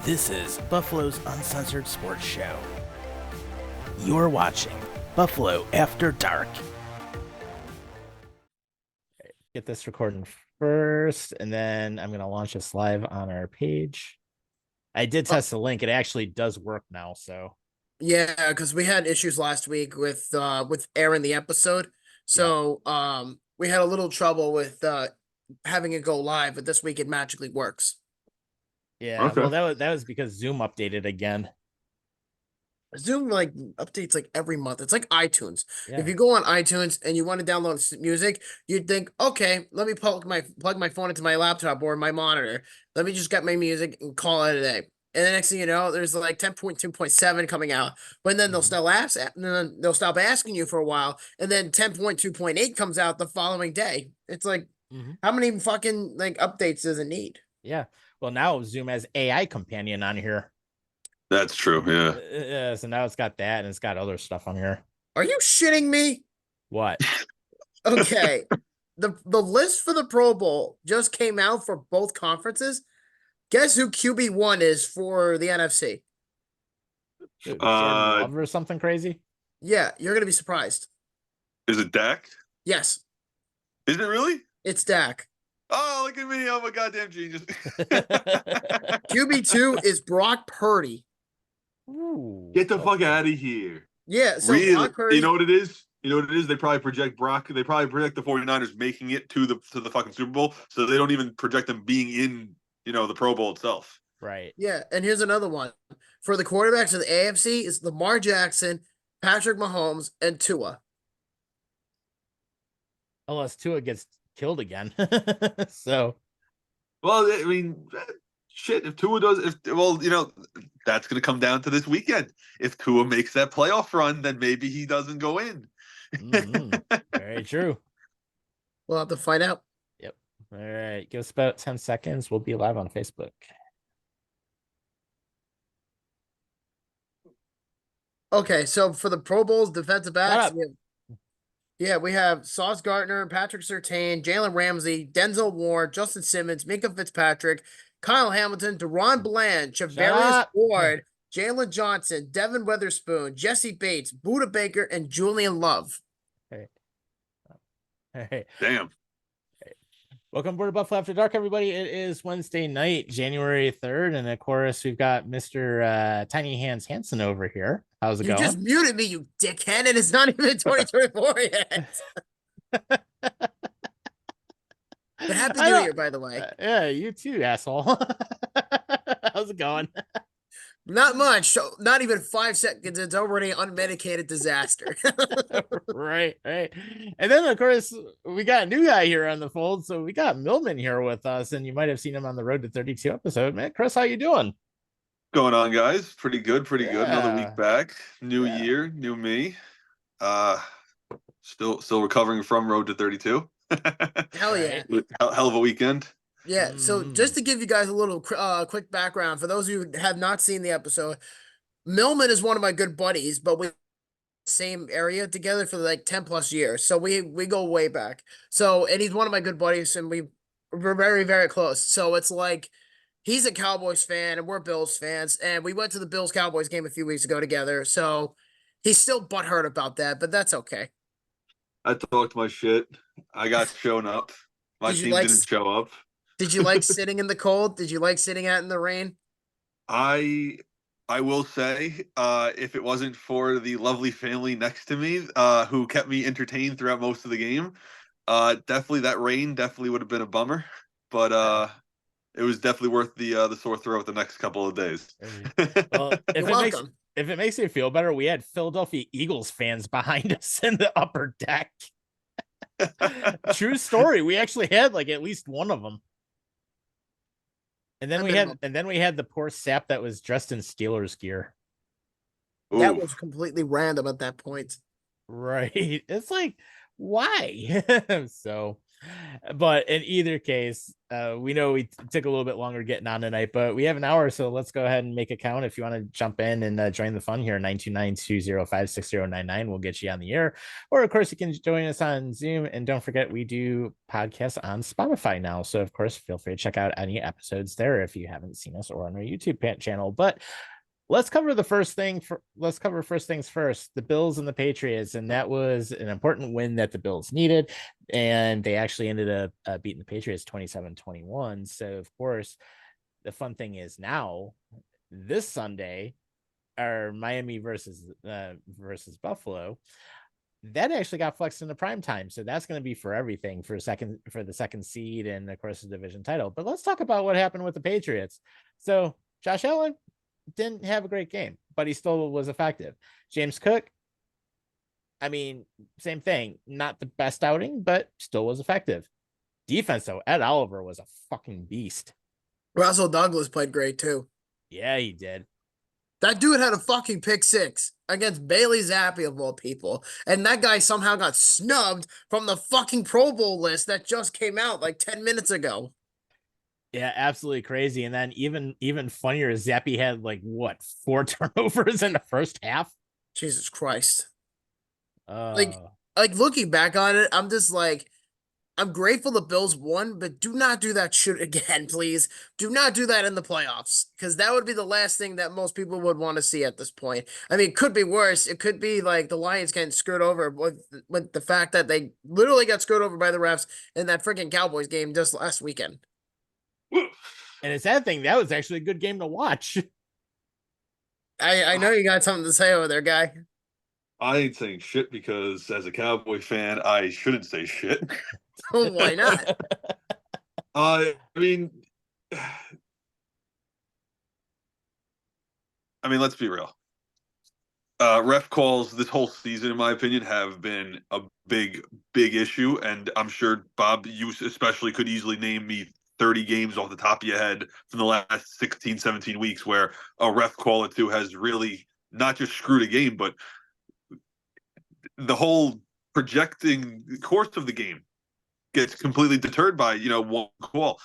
This is Buffalo's Uncensored Sports Show. You're watching Buffalo After Dark. Get this recording first, and then I'm going to launch this live on our page. I did test the link. It actually does work now, so. Yeah, because we had issues last week with airing the episode. So we had a little trouble with having it go live, but this week it magically works. Yeah, okay. Well, that was because Zoom updated again. Zoom updates every month. It's like iTunes. Yeah. If you go on iTunes and you want to download music, you'd think, okay, let me plug my phone into my laptop or my monitor. Let me just get my music and call it a day. And the next thing you know, there's 10.2.7 coming out. But then they'll stop asking you for a while, and then 10.2.8 comes out the following day. It's like, how many fucking updates does it need? Yeah. Well, now Zoom has AI companion on here. That's true. Yeah. So now it's got that, and it's got other stuff on here. Are you shitting me? What? Okay. The list for the Pro Bowl just came out for both conferences. Guess who QB1 is for the NFC? Jordan Love or something crazy? Yeah, you're gonna be surprised. Is it Dak? Yes. Is it really? It's Dak. Oh, look at me. I'm a goddamn genius. QB2 is Brock Purdy. Ooh, get the fuck out of here. Yeah, so really? Brock Purdy, you know what it is? You know what it is? They probably project the 49ers making it to the fucking Super Bowl, so they don't even project them being in, the Pro Bowl itself. Right. Yeah, and here's another one. For the quarterbacks of the AFC is Lamar Jackson, Patrick Mahomes, and Tua. Unless Tua gets killed again. So. Well, I mean, shit, if Tua does, that's going to come down to this weekend. If Tua makes that playoff run, then maybe he doesn't go in. Very true. We'll have to find out. Yep. All right. Give us about 10 seconds. We'll be live on Facebook. Okay, so for the Pro Bowl's defensive backs, we have Sauce Gardner, Patrick Surtain, Jalen Ramsey, Denzel Ward, Justin Simmons, Minka Fitzpatrick, Kyle Hamilton, Deron Bland, Chavarius Ward, Jalen Johnson, Devin Witherspoon, Jesse Bates, Buda Baker, and Julian Love. Hey. Damn. Hey. Welcome aboard Buffalo After Dark, everybody. It is Wednesday night, January 3rd, and of course, we've got Mr. Tiny Hands Hansen over here. How's it going? You just muted me, you dickhead, and it's not even 2024 yet. But happy New Year, by the way. Yeah, you too, asshole. How's it going? Not much. So not even 5 seconds. It's already unmedicated disaster. Right. And then, of course, we got a new guy here on the fold. So we got Millman here with us, and you might have seen him on the Road to 32 episode. Man, Chris, how you doing? Going on, guys? Pretty good. Another week back. New year, new me. Still recovering from Road to 32. Hell yeah. Hell of a weekend. Yeah, so just to give you guys a little quick background, for those who have not seen the episode, Millman is one of my good buddies, but we same area together for 10 plus years. So we go way back. So, and he's one of my good buddies, and we're very, very close. So it's like, he's a Cowboys fan and we're Bills fans, and we went to the Bills-Cowboys game a few weeks ago together. So he's still butthurt about that, but that's okay. I talked my shit. I got shown up. My team didn't show up. Did you like sitting in the cold? Did you like sitting out in the rain? I will say, if it wasn't for the lovely family next to me, who kept me entertained throughout most of the game, definitely that rain definitely would have been a bummer. But it was definitely worth the sore throat the next couple of days. Well, if it makes you feel better, we had Philadelphia Eagles fans behind us in the upper deck. True story. We actually had at least one of them. And then we had the poor sap that was dressed in Steelers gear. That was completely random at that point. Right. It's like, why? So But in either case, we know we took a little bit longer getting on tonight, but we have an hour, so let's go ahead and make a count. If you want to jump in and join the fun here, 929-205-6099, we'll get you on the air. Or, of course, you can join us on Zoom. And don't forget, we do podcasts on Spotify now. So, of course, feel free to check out any episodes there if you haven't seen us, or on our YouTube channel. But let's cover first things first, the Bills and the Patriots. And that was an important win that the Bills needed. And they actually ended up beating the Patriots 27-21. So, of course, the fun thing is now this Sunday, our Miami versus Buffalo, that actually got flexed into prime time. So that's going to be for everything for the second seed and, of course, the division title. But let's talk about what happened with the Patriots. So Josh Allen didn't have a great game, but he still was effective. James Cook, I mean, same thing, not the best outing, but still was effective. Defense, though, Ed Oliver was a fucking beast. Russell Douglas played great too. Yeah, he did. That dude had a fucking pick six against Bailey Zappi of all people. And that guy somehow got snubbed from the fucking Pro Bowl list that just came out like 10 minutes ago. Yeah, absolutely crazy. And then even funnier, Zappi had like what, 4 turnovers in the first half? Jesus Christ. Like looking back on it, I'm just like, I'm grateful the Bills won, but do not do that shit again, please. Do not do that in the playoffs, because that would be the last thing that most people would want to see at this point. I mean, it could be worse. It could be like the Lions getting screwed over with the fact that they literally got screwed over by the refs in that freaking Cowboys game just last weekend. And the sad thing, that was actually a good game to watch. I know you got something to say over there, guy. I ain't saying shit because as a Cowboy fan, I shouldn't say shit. Oh, why not? I mean, let's be real. Ref calls this whole season, in my opinion, have been a big issue. And I'm sure, Bob, you especially could easily name me 30 games off the top of your head from the last 16, 17 weeks where a ref call or two has really not just screwed a game, but the whole projecting course of the game gets completely deterred by, one call.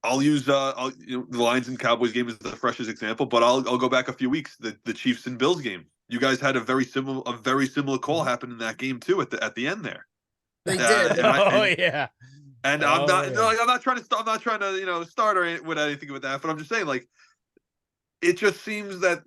I'll use the Lions and Cowboys game as the freshest example, but I'll go back a few weeks. The Chiefs and Bills game. You guys had a very similar call happen in that game too at the end there. They did. Yeah. And I'm not trying to start with anything with that, but I'm just saying, like, it just seems that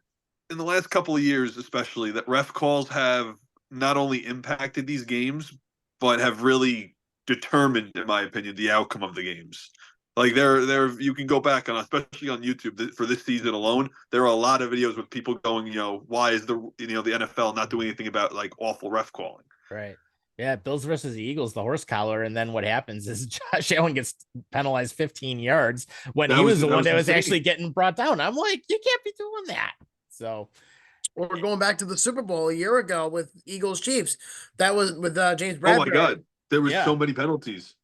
in the last couple of years, especially, that ref calls have not only impacted these games, but have really determined, in my opinion, the outcome of the games. Like you can go back on, especially on YouTube for this season alone, there are a lot of videos with people going, why is the NFL not doing anything about like awful ref calling? Right. Yeah, Bills versus the Eagles, the horse collar, and then what happens is Josh Allen gets penalized 15 yards when he was the one that was actually getting brought down. I'm like, you can't be doing that. So, or going back to the Super Bowl a year ago with Eagles Chiefs, that was with James Bradbury. Oh my God, there was so many penalties.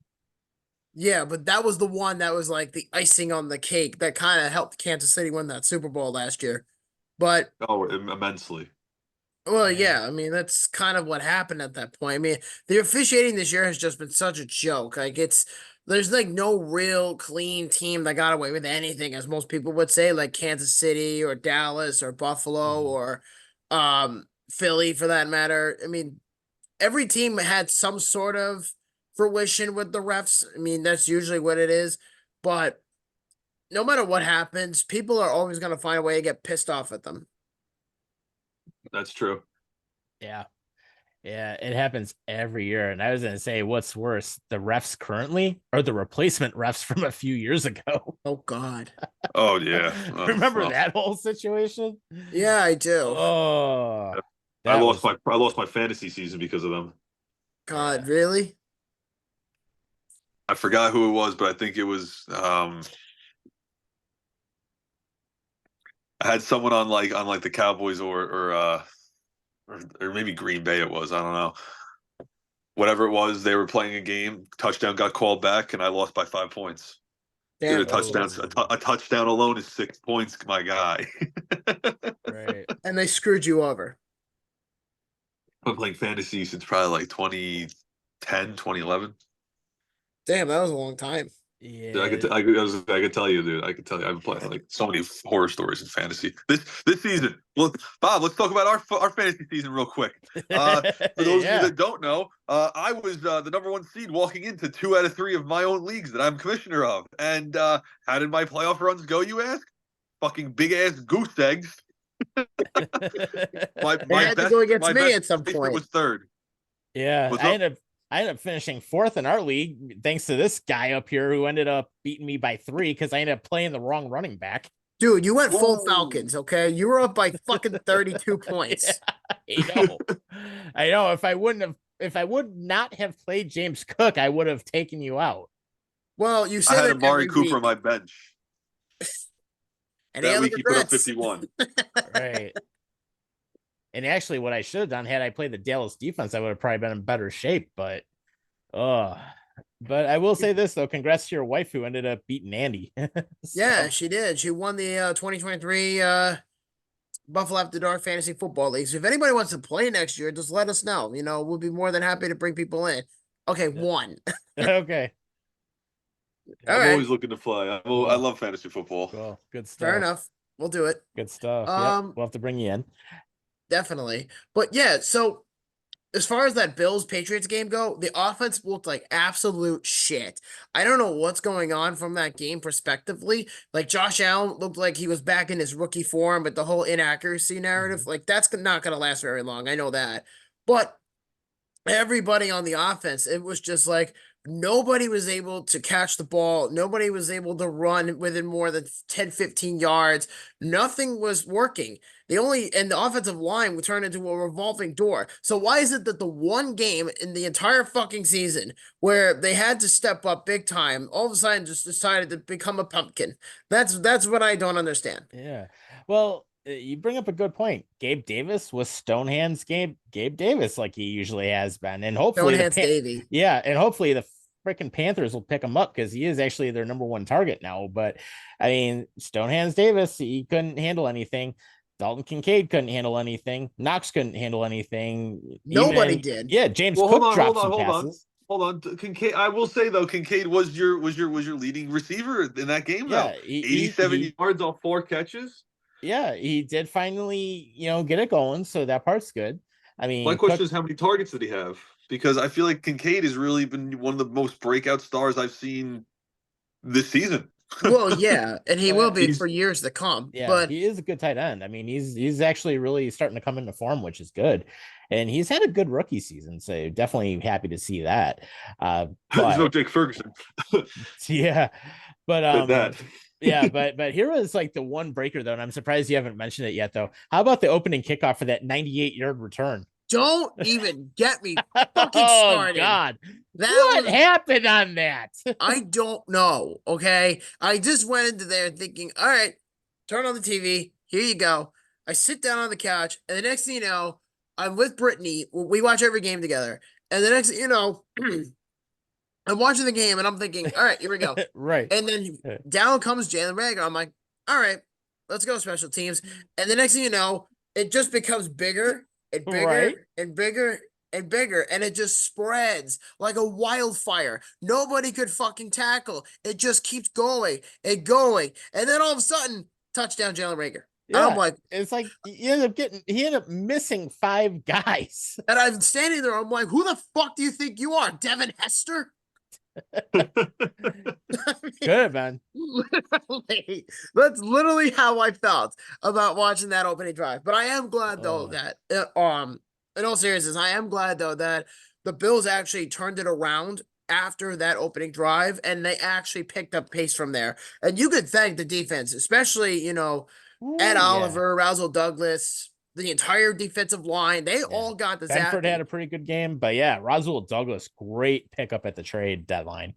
Yeah, but that was the one that was like the icing on the cake that kind of helped Kansas City win that Super Bowl last year. But immensely. Well, yeah, I mean, that's kind of what happened at that point. I mean, the officiating this year has just been such a joke. Like, there's like no real clean team that got away with anything, as most people would say, like Kansas City or Dallas or Buffalo or Philly for that matter. I mean, every team had some sort of fruition with the refs. I mean, that's usually what it is. But no matter what happens, people are always going to find a way to get pissed off at them. That's true. Yeah. Yeah, it happens every year. And I was going to say, what's worse, the refs currently or the replacement refs from a few years ago? Oh, God. Oh, yeah. Remember that whole situation? Yeah, I do. Oh, I lost my fantasy season because of them. God, really? I forgot who it was, but I think it was I had someone on the Cowboys or maybe Green Bay it was. I don't know. Whatever it was, they were playing a game. Touchdown got called back, and I lost by 5 points. Damn. Dude, a touchdown alone is 6 points, my guy. right. And they screwed you over. I've been playing fantasy since probably like 2013, 2010, 2011. Damn, that was a long time. Yeah, Dude, I could tell you, dude. I could tell you. I've played like so many horror stories in fantasy this season. Well, Bob, let's talk about our fantasy season real quick. For those of you that don't know, I was the number 1 seed walking into 2 out of 3 of my own leagues that I'm commissioner of. And how did my playoff runs go? You ask? Fucking big ass goose eggs. my had to go against me at some point. Was 3rd. Yeah, I ended up finishing 4th in our league thanks to this guy up here who ended up beating me by 3 because I ended up playing the wrong running back. Dude, you went full Falcons, okay? You were up by fucking 32 points. Yeah, I know. I know. If I would not have played James Cook, I would have taken you out. Well, you I said had Amari Cooper on my bench. That week he put up 51. Right. And actually, what I should have done had I played the Dallas defense, I would have probably been in better shape. But I will say this though: congrats to your wife who ended up beating Andy. Yeah, she did. She won the 2023 Buffalo After Dark Fantasy Football League. So if anybody wants to play next year, just let us know. You know, we'll be more than happy to bring people in. Okay, 1. Okay. I'm always looking to fly. I love fantasy football. Cool. Good stuff. Fair enough. We'll do it. Good stuff. Yep. We'll have to bring you in. Definitely. But yeah, so as far as that Bills-Patriots game go, the offense looked like absolute shit. I don't know what's going on from that game prospectively. Like, Josh Allen looked like he was back in his rookie form, but the whole inaccuracy narrative, like, that's not going to last very long. I know that. But everybody on the offense, it was just like nobody was able to catch the ball. Nobody was able to run within more than 10, 15 yards. Nothing was working. And the offensive line would turn into a revolving door. So why is it that the one game in the entire fucking season where they had to step up big time, all of a sudden just decided to become a pumpkin? That's what I don't understand. Yeah. Well, you bring up a good point. Gabe Davis was Stonehands Gabe Davis like he usually has been. And hopefully Davey. Yeah, and hopefully the freaking Panthers will pick him up because he is actually their number 1 target now. But I mean, Stonehands Davis, he couldn't handle anything. Dalton Kincaid couldn't handle anything. Knox couldn't handle anything. Nobody did. Yeah, James Cook dropped some passes. Hold on. Kincaid, I will say though, Kincaid was your leading receiver in that game though. 87 yards on 4 catches. Yeah, he did finally, get it going, so that part's good. I mean, my question is how many targets did he have? Because I feel like Kincaid has really been one of the most breakout stars I've seen this season. Well, yeah, and he will be for years to come. Yeah, but he is a good tight end. I mean, he's actually really starting to come into form, which is good. And he's had a good rookie season, so definitely happy to see that. But, there's no Jake Ferguson. Yeah, but Yeah, but here was like the one breaker though, and I'm surprised you haven't mentioned it yet though. How about the opening kickoff for that 98-yard return? Don't even get me fucking started. Oh God, what happened on that? I don't know. Okay, I just went into there thinking, all right, turn on the TV. Here you go. I sit down on the couch, and the next thing you know, I'm with Brittany. We watch every game together, and the next thing you know, I'm watching the game, and I'm thinking, all right, here we go. Right, and then down comes Jalen Reagor. I'm like, all right, let's go special teams. And the next thing you know, it just becomes bigger and bigger and bigger and bigger, and it just spreads like a wildfire. Nobody could fucking tackle. It just keeps going and going, and then all of a sudden, touchdown, Jalen Reagor. Yeah, and I'm like, it's like he ended up missing 5 guys, and I'm standing there. I'm like, who the fuck do you think you are, Devin Hester? Good, man. Literally, that's literally how I felt about watching that opening drive. But I am glad though that in all seriousness, I am glad though that the Bills actually turned it around after that opening drive, and they actually picked up pace from there. And you could thank the defense, especially Ed Oliver, Razzle Douglas, the entire defensive line. They all got the Benford had a pretty good game, but yeah, Razzle Douglas, great pickup at the trade deadline.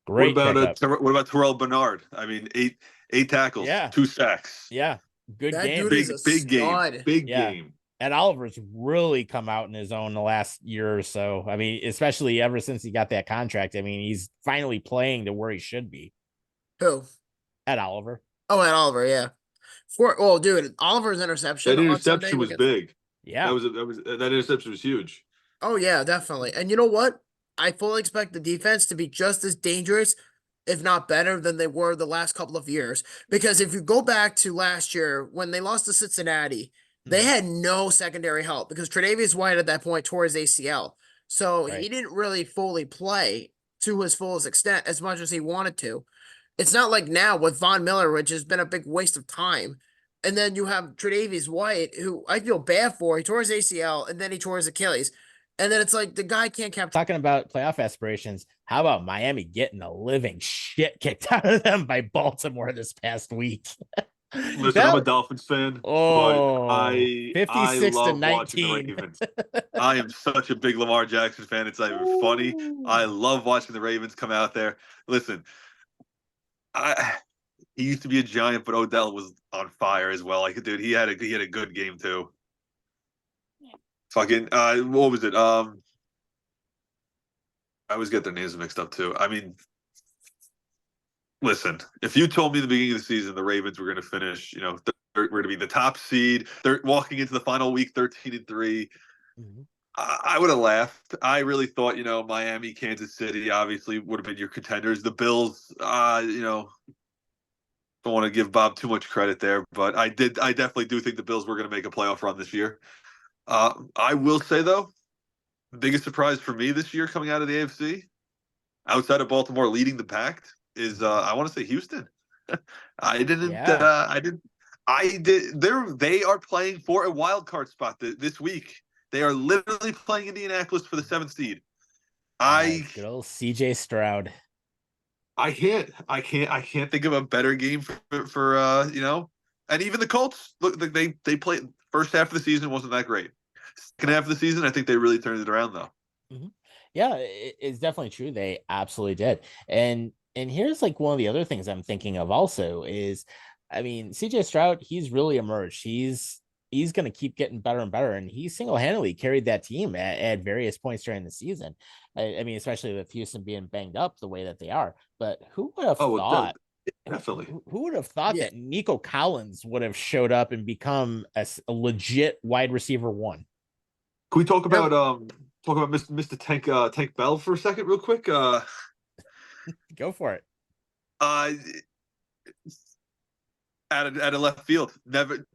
Great. What about Terrell Bernard? I mean, eight tackles, 2 sacks. Yeah, good game. Big game. Big game. And Oliver's really come out in his own the last year or so. I mean, especially ever since he got that contract. I mean, he's finally playing to where he should be. Who? Ed Oliver. Oh, Ed Oliver, yeah. Dude, Oliver's interception. That interception was big. Yeah, that interception was huge. Oh yeah, definitely. And you know what? I fully expect the defense to be just as dangerous, if not better, than they were the last couple of years. Because if you go back to last year when they lost to Cincinnati, they had no secondary help because Tre'Davious White at that point tore his ACL. So he didn't really fully play to his fullest extent as much as he wanted to. It's not like now with Von Miller, which has been a big waste of time. And then you have Tre'Davious White, who I feel bad for. He tore his ACL and then he tore his Achilles. And then it's like the guy can't capture. Talking about playoff aspirations, how about Miami getting the living shit kicked out of them by Baltimore this past week? Listen, I'm a Dolphins fan, but I 56 love to 19. watching the Ravens. I am such a big Lamar Jackson fan. It's not even funny. I love watching the Ravens come out there. Listen, he used to be a Giant, but Odell was on fire as well. Like, dude, he had a good game too. Fucking what was it? I always get their names mixed up too. I mean, listen, if you told me at the beginning of the season the Ravens were going to finish, we're going to be the top seed, they're walking into the final week 13-3, I would have laughed. I really thought, Miami, Kansas City obviously would have been your contenders. The Bills, don't want to give Bob too much credit there, but I definitely do think the Bills were going to make a playoff run this year. I will say, though, the biggest surprise for me this year coming out of the AFC, outside of Baltimore leading the pack, is I want to say Houston. They are playing for a wild card spot this week. They are literally playing Indianapolis for the 7th seed. Good old CJ Stroud. I can't think of a better game for and even the Colts. Look, they played first half of the season wasn't that great. Second half of the season, I think they really turned it around though. Yeah, it's definitely true. They absolutely did. And here's like one of the other things I'm thinking of also is, I mean, CJ Stroud, he's really emerged. He's going to keep getting better and better. And he single-handedly carried that team at various points during the season. I mean, especially with Houston being banged up the way that they are. But who would have thought? Definitely. Who would have thought that Nico Collins would have showed up and become a legit wide receiver one? Can we talk about Mr. Tank Bell for a second, real quick? Go for it. Out of left field, never.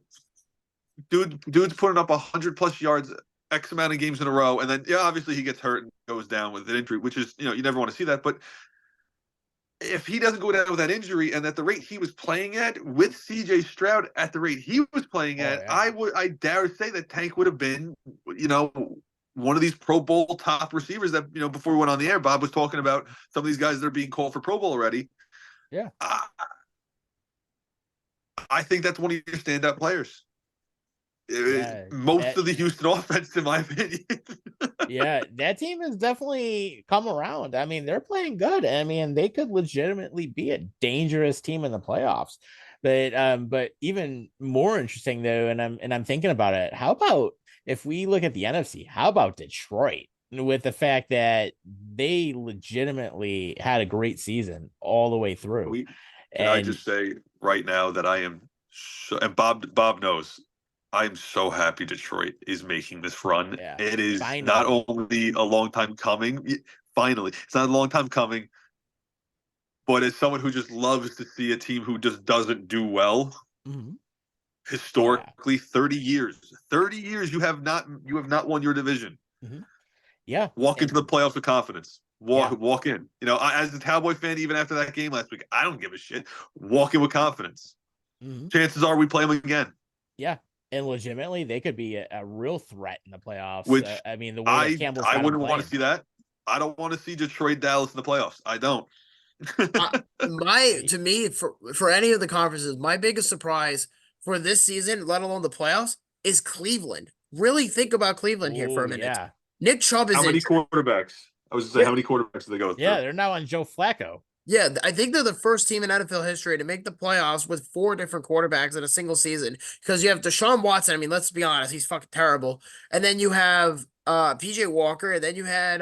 Dude's putting up 100+ yards, X amount of games in a row, and then obviously he gets hurt and goes down with an injury, which is you never want to see that. But if he doesn't go down with that injury, and at the rate he was playing at with CJ Stroud at the rate he was playing at, I dare say that Tank would have been one of these Pro Bowl top receivers that before we went on the air, Bob was talking about some of these guys that are being called for Pro Bowl already. Yeah, I think that's one of your standout players. Most of the Houston offense, in my opinion. Yeah, that team has definitely come around. I mean, they're playing good. I mean, they could legitimately be a dangerous team in the playoffs. But even more interesting though, and I'm thinking about it. How about if we look at the NFC? How about Detroit? With the fact that they legitimately had a great season all the way through. Can I just say right now that I am, and Bob knows, I'm so happy Detroit is making this run. Yeah, it is not only a long time coming. Finally, it's not a long time coming. But as someone who just loves to see a team who just doesn't do well, historically, 30 years you have not won your division. Yeah, walk into the playoffs with confidence. Walk in. As a Cowboy fan, even after that game last week, I don't give a shit. Walk in with confidence. Chances are we play them again. Yeah. And legitimately, they could be a real threat in the playoffs. Which I mean, the way that Campbell's I wouldn't want to see that. I don't want to see Detroit, Dallas in the playoffs. I don't. To me, for any of the conferences, my biggest surprise for this season, let alone the playoffs, is Cleveland. Really think about Cleveland here for a minute. Yeah. Nick Chubb is how many quarterbacks? I was going to say, how many quarterbacks do they go through? Yeah, they're now on Joe Flacco. Yeah, I think they're the first team in NFL history to make the playoffs with 4 different quarterbacks in a single season. Because you have Deshaun Watson. I mean, let's be honest, he's fucking terrible. And then you have PJ Walker, and then you had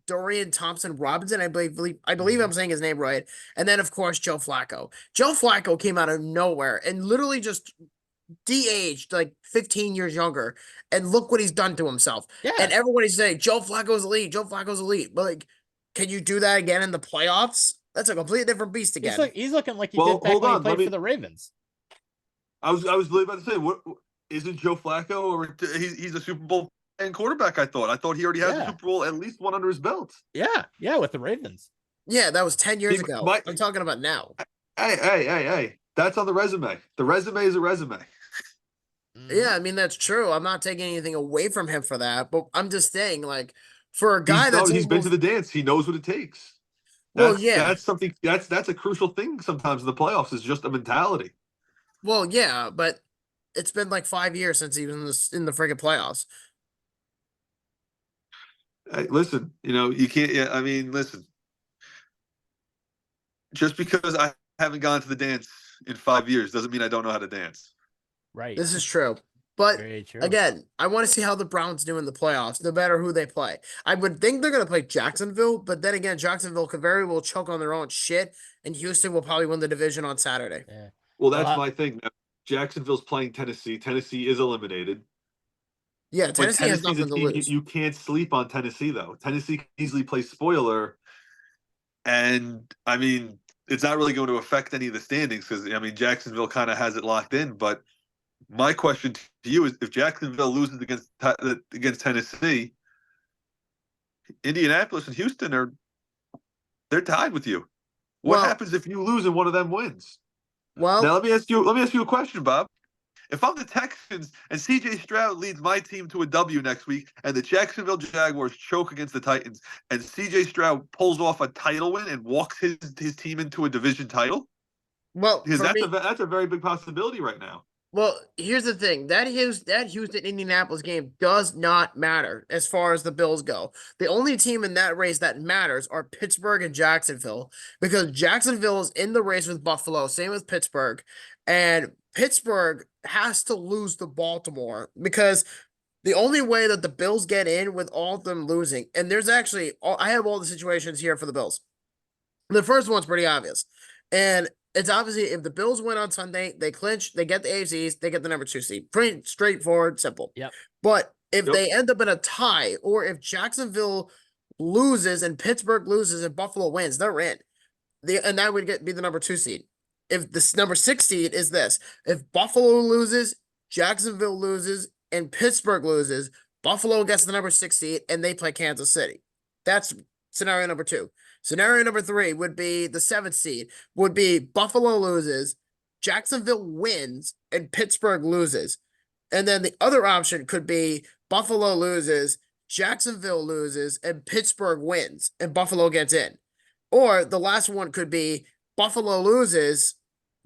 Dorian Thompson-Robinson. I believe I'm saying his name right. And then of course Joe Flacco. Joe Flacco came out of nowhere and literally just de-aged, like 15 years younger, and look what he's done to himself. Yeah. And everybody's saying Joe Flacco's elite. Joe Flacco's elite, but like, can you do that again in the playoffs? That's a completely different beast again. He's looking like he did back when he played for the Ravens. I was literally about to say, what isn't Joe Flacco, or he's a Super Bowl and quarterback? I thought he already has a Super Bowl, at least one under his belt. Yeah, with the Ravens. Yeah, that was 10 years ago. I'm talking about now. Hey. That's on the resume. The resume is a resume. Yeah, I mean, that's true. I'm not taking anything away from him for that, but I'm just saying, like, for a guy he's been to the dance. He knows what it takes. That's something that's a crucial thing sometimes in the playoffs, is just a mentality. Well, yeah, but it's been like 5 years since he was in the friggin' playoffs. Hey, listen, you can't. Yeah, I mean, listen. Just because I haven't gone to the dance in 5 years doesn't mean I don't know how to dance. Right. This is true. But again, I want to see how the Browns do in the playoffs, no matter who they play. I would think they're going to play Jacksonville, but then again, Jacksonville could very well choke on their own shit, and Houston will probably win the division on Saturday. Yeah. Well, that's my thing. Jacksonville's playing Tennessee. Tennessee is eliminated. Yeah, Tennessee has nothing to lose. You can't sleep on Tennessee, though. Tennessee easily plays spoiler, and I mean, it's not really going to affect any of the standings because, I mean, Jacksonville kind of has it locked in, but my question to you is, if Jacksonville loses against Tennessee, Indianapolis and Houston they're tied with you. What happens if you lose and one of them wins? Well, now let me ask you a question, Bob. If I'm the Texans and CJ Stroud leads my team to a W next week, and the Jacksonville Jaguars choke against the Titans, and CJ Stroud pulls off a title win and walks his team into a division title, because that's a very big possibility right now. Well, here's the thing. That Houston-Indianapolis game does not matter as far as the Bills go. The only team in that race that matters are Pittsburgh and Jacksonville, because Jacksonville is in the race with Buffalo, same with Pittsburgh, and Pittsburgh has to lose to Baltimore, because the only way that the Bills get in with all of them losing, and I have all the situations here for the Bills. The first one's pretty obvious, and it's obviously, if the Bills win on Sunday, they clinch, they get the AFCs, they get the number 2 seed. Pretty straightforward, simple. Yep. But if they end up in a tie, or if Jacksonville loses and Pittsburgh loses and Buffalo wins, they're in. And that would be the number 2 seed. If this number 6 seed is this, if Buffalo loses, Jacksonville loses, and Pittsburgh loses, Buffalo gets the number 6 seed and they play Kansas City. That's scenario number 2. Scenario number 3 would be the 7th seed, would be Buffalo loses, Jacksonville wins, and Pittsburgh loses. And then the other option could be Buffalo loses, Jacksonville loses, and Pittsburgh wins, and Buffalo gets in. Or the last one could be Buffalo loses,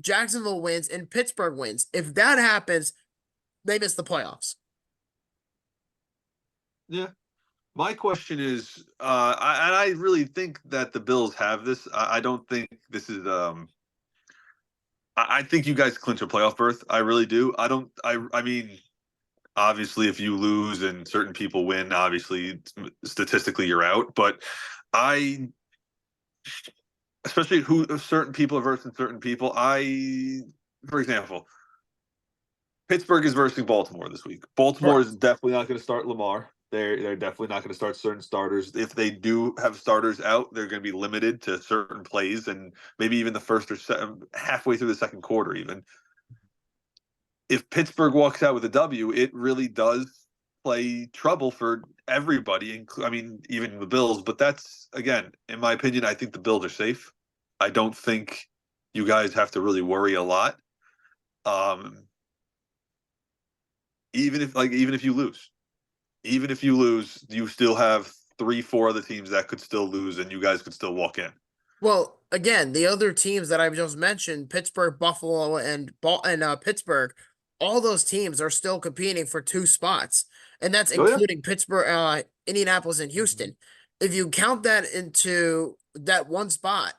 Jacksonville wins, and Pittsburgh wins. If that happens, they miss the playoffs. Yeah. My question is, I really think that the Bills have this. I don't think this is. I think you guys clinch a playoff berth. I really do. I mean, obviously, if you lose and certain people win, obviously, statistically, you're out. But especially who certain people are versus certain people. For example, Pittsburgh is versus Baltimore this week. Baltimore is definitely not going to start Lamar. They're definitely not going to start certain starters. If they do have starters out, they're going to be limited to certain plays, and maybe even the first or halfway through the second quarter even. If Pittsburgh walks out with a W, it really does play trouble for everybody, I mean, even the Bills. But that's, again, in my opinion, I think the Bills are safe. I don't think you guys have to really worry a lot. Even if you lose. Even if you lose, you still have 3-4 other teams that could still lose, and you guys could still walk in. Well, again, the other teams that I've just mentioned, Pittsburgh, Buffalo, and Pittsburgh, all those teams are still competing for 2 spots, and that's including Pittsburgh, Indianapolis, and Houston. If you count that into that one spot,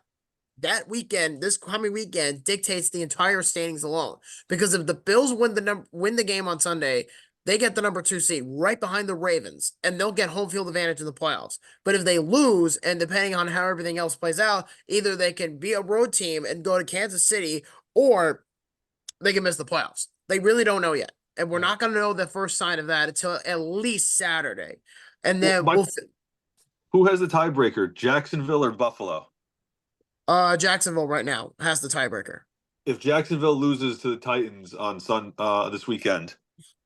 that weekend, this coming weekend, dictates the entire standings alone. Because if the Bills win the game on Sunday, they get the number 2 seed right behind the Ravens, and they'll get home field advantage in the playoffs. But if they lose, and depending on how everything else plays out, either they can be a road team and go to Kansas City, or they can miss the playoffs. They really don't know yet. And we're not going to know the first sign of that until at least Saturday. And then Who has the tiebreaker, Jacksonville or Buffalo? Jacksonville right now has the tiebreaker. If Jacksonville loses to the Titans on this weekend,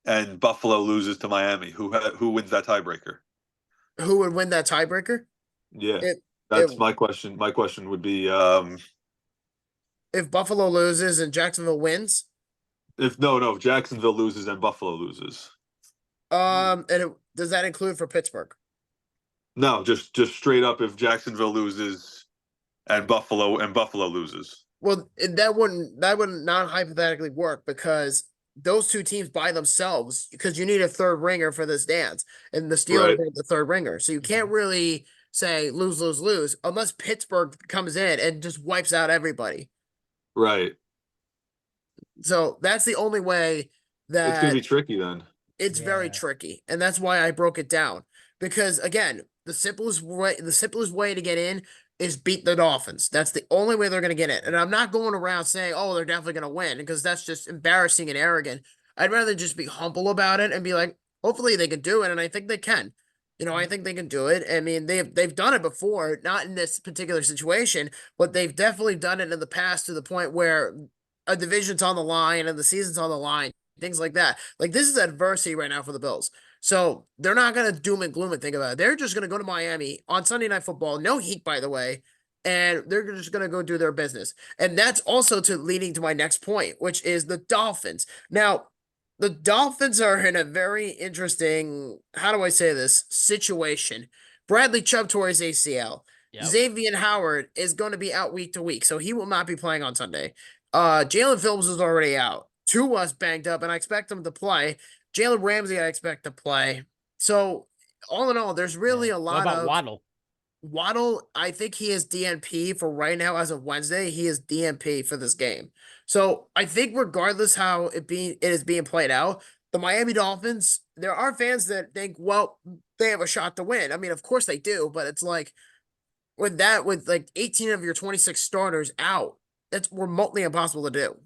and Buffalo loses to Miami, who wins that tiebreaker? Who would win that tiebreaker? Yeah, that's my question. My question would be, if Buffalo loses and Jacksonville wins. If Jacksonville loses and Buffalo loses. Does that include for Pittsburgh? No, just straight up if Jacksonville loses and Buffalo loses. Well, that wouldn't not hypothetically work because those two teams by themselves, because you need a third ringer for this dance, and the Steelers are the third ringer, so you can't really say lose unless Pittsburgh comes in and just wipes out everybody. Right. So that's the only way that it's going to be tricky then. It's very tricky, and that's why I broke it down. Because again, the simplest way to get in is beat the Dolphins. That's the only way they're going to get in. And I'm not going around saying, "Oh, they're definitely going to win," because that's just embarrassing and arrogant. I'd rather just be humble about it and be like, hopefully they can do it, and I think they can. I think they can do it. I mean, they've done it before, not in this particular situation, but they've definitely done it in the past to the point where a division's on the line and the season's on the line, things like that. Like, this is adversity right now for the Bills. So they're not going to doom and gloom and think about it. They're just going to go to Miami on Sunday Night Football. No heat, by the way. And they're just going to go do their business. And that's also leading to my next point, which is the Dolphins. Now, the Dolphins are in a very interesting, how do I say this, situation. Bradley Chubb tore his ACL. Yep. Xavier Howard is going to be out week to week, so he will not be playing on Sunday. Jalen Phillips is already out. Tua's banged up, and I expect him to play. Jalen Ramsey, I expect to play. So, all in all, there's really a lot of Waddle. Waddle, I think he is DNP for right now as of Wednesday. He is DNP for this game. So, I think regardless how it is being played out, the Miami Dolphins, there are fans that think, well, they have a shot to win. I mean, of course they do, but it's like with like 18 of your 26 starters out, that's remotely impossible to do.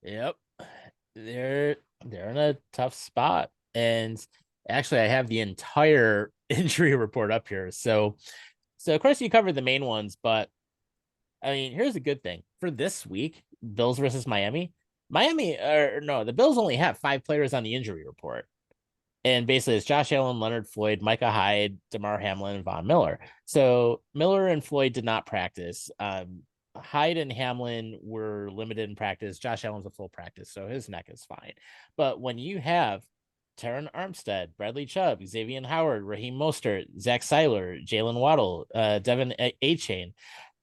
Yep. They're in a tough spot. And actually, I have the entire injury report up here. So of course you covered the main ones, but I mean, here's a good thing for this week: Bills versus Miami. The Bills only have 5 players on the injury report, and basically it's Josh Allen, Leonard Floyd, Micah Hyde, Damar Hamlin, and Von Miller. So Miller and Floyd did not practice. Hyde and Hamlin were limited in practice. Josh Allen's a full practice, so his neck is fine. But when you have Terron Armstead, Bradley Chubb, Xavier Howard, Raheem Mostert, Zach Seiler, Jalen Waddle, Devin A-Chain,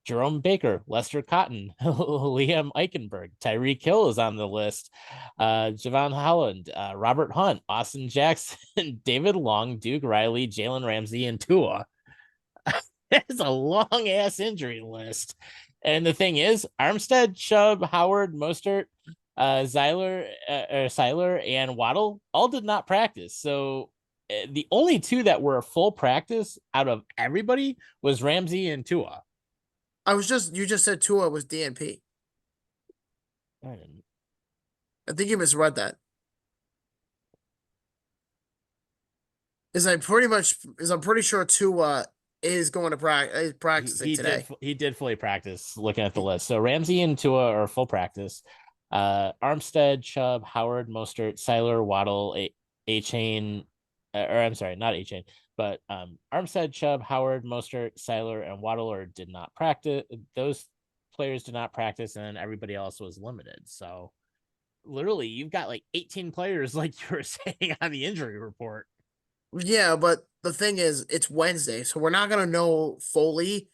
Jerome Baker, Lester Cotton, Liam Eichenberg, Tyreek Hill is on the list, Javon Holland, Robert Hunt, Austin Jackson, David Long, Duke Riley, Jalen Ramsey, and Tua. It's a long-ass injury list. And the thing is, Armstead, Chubb, Howard, Mostert, Seiler, and Waddle all did not practice. So the only 2 that were a full practice out of everybody was Ramsey and Tua. You just said Tua was DNP. I think you misread that. I'm pretty sure Tua is going to practicing today. He did fully practice looking at the list. So Ramsey and Tua are full practice. Armstead, Chubb, Howard, Mostert, Seiler, Waddle, A-Chain, I'm sorry, not A-Chain, but Armstead, Chubb, Howard, Mostert, Seiler, and Waddle did not practice. Those players did not practice, and everybody else was limited. So literally, you've got like 18 players, like you were saying, on the injury report. Yeah, but the thing is, it's Wednesday, so we're not going to know fully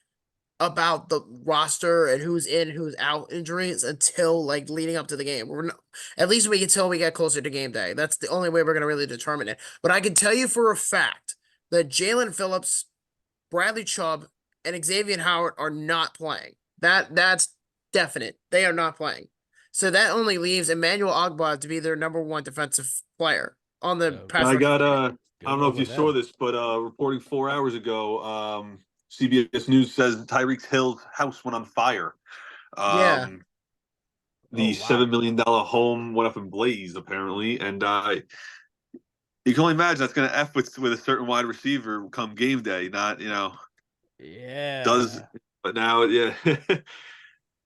about the roster and who's in, who's out injuries until like leading up to the game. At least until we get closer to game day. That's the only way we're going to really determine it. But I can tell you for a fact that Jalen Phillips, Bradley Chubb, and Xavier Howard are not playing. That's definite. They are not playing. So that only leaves Emmanuel Ogbah to be their number 1 defensive player on the pass. I don't know if you saw this, but reporting 4 hours ago, CBS News says Tyreek Hill's house went on fire. The $7 million home went up in blaze, apparently, and You can only imagine that's going to F with a certain wide receiver come game day, not, Yeah. but now, yeah.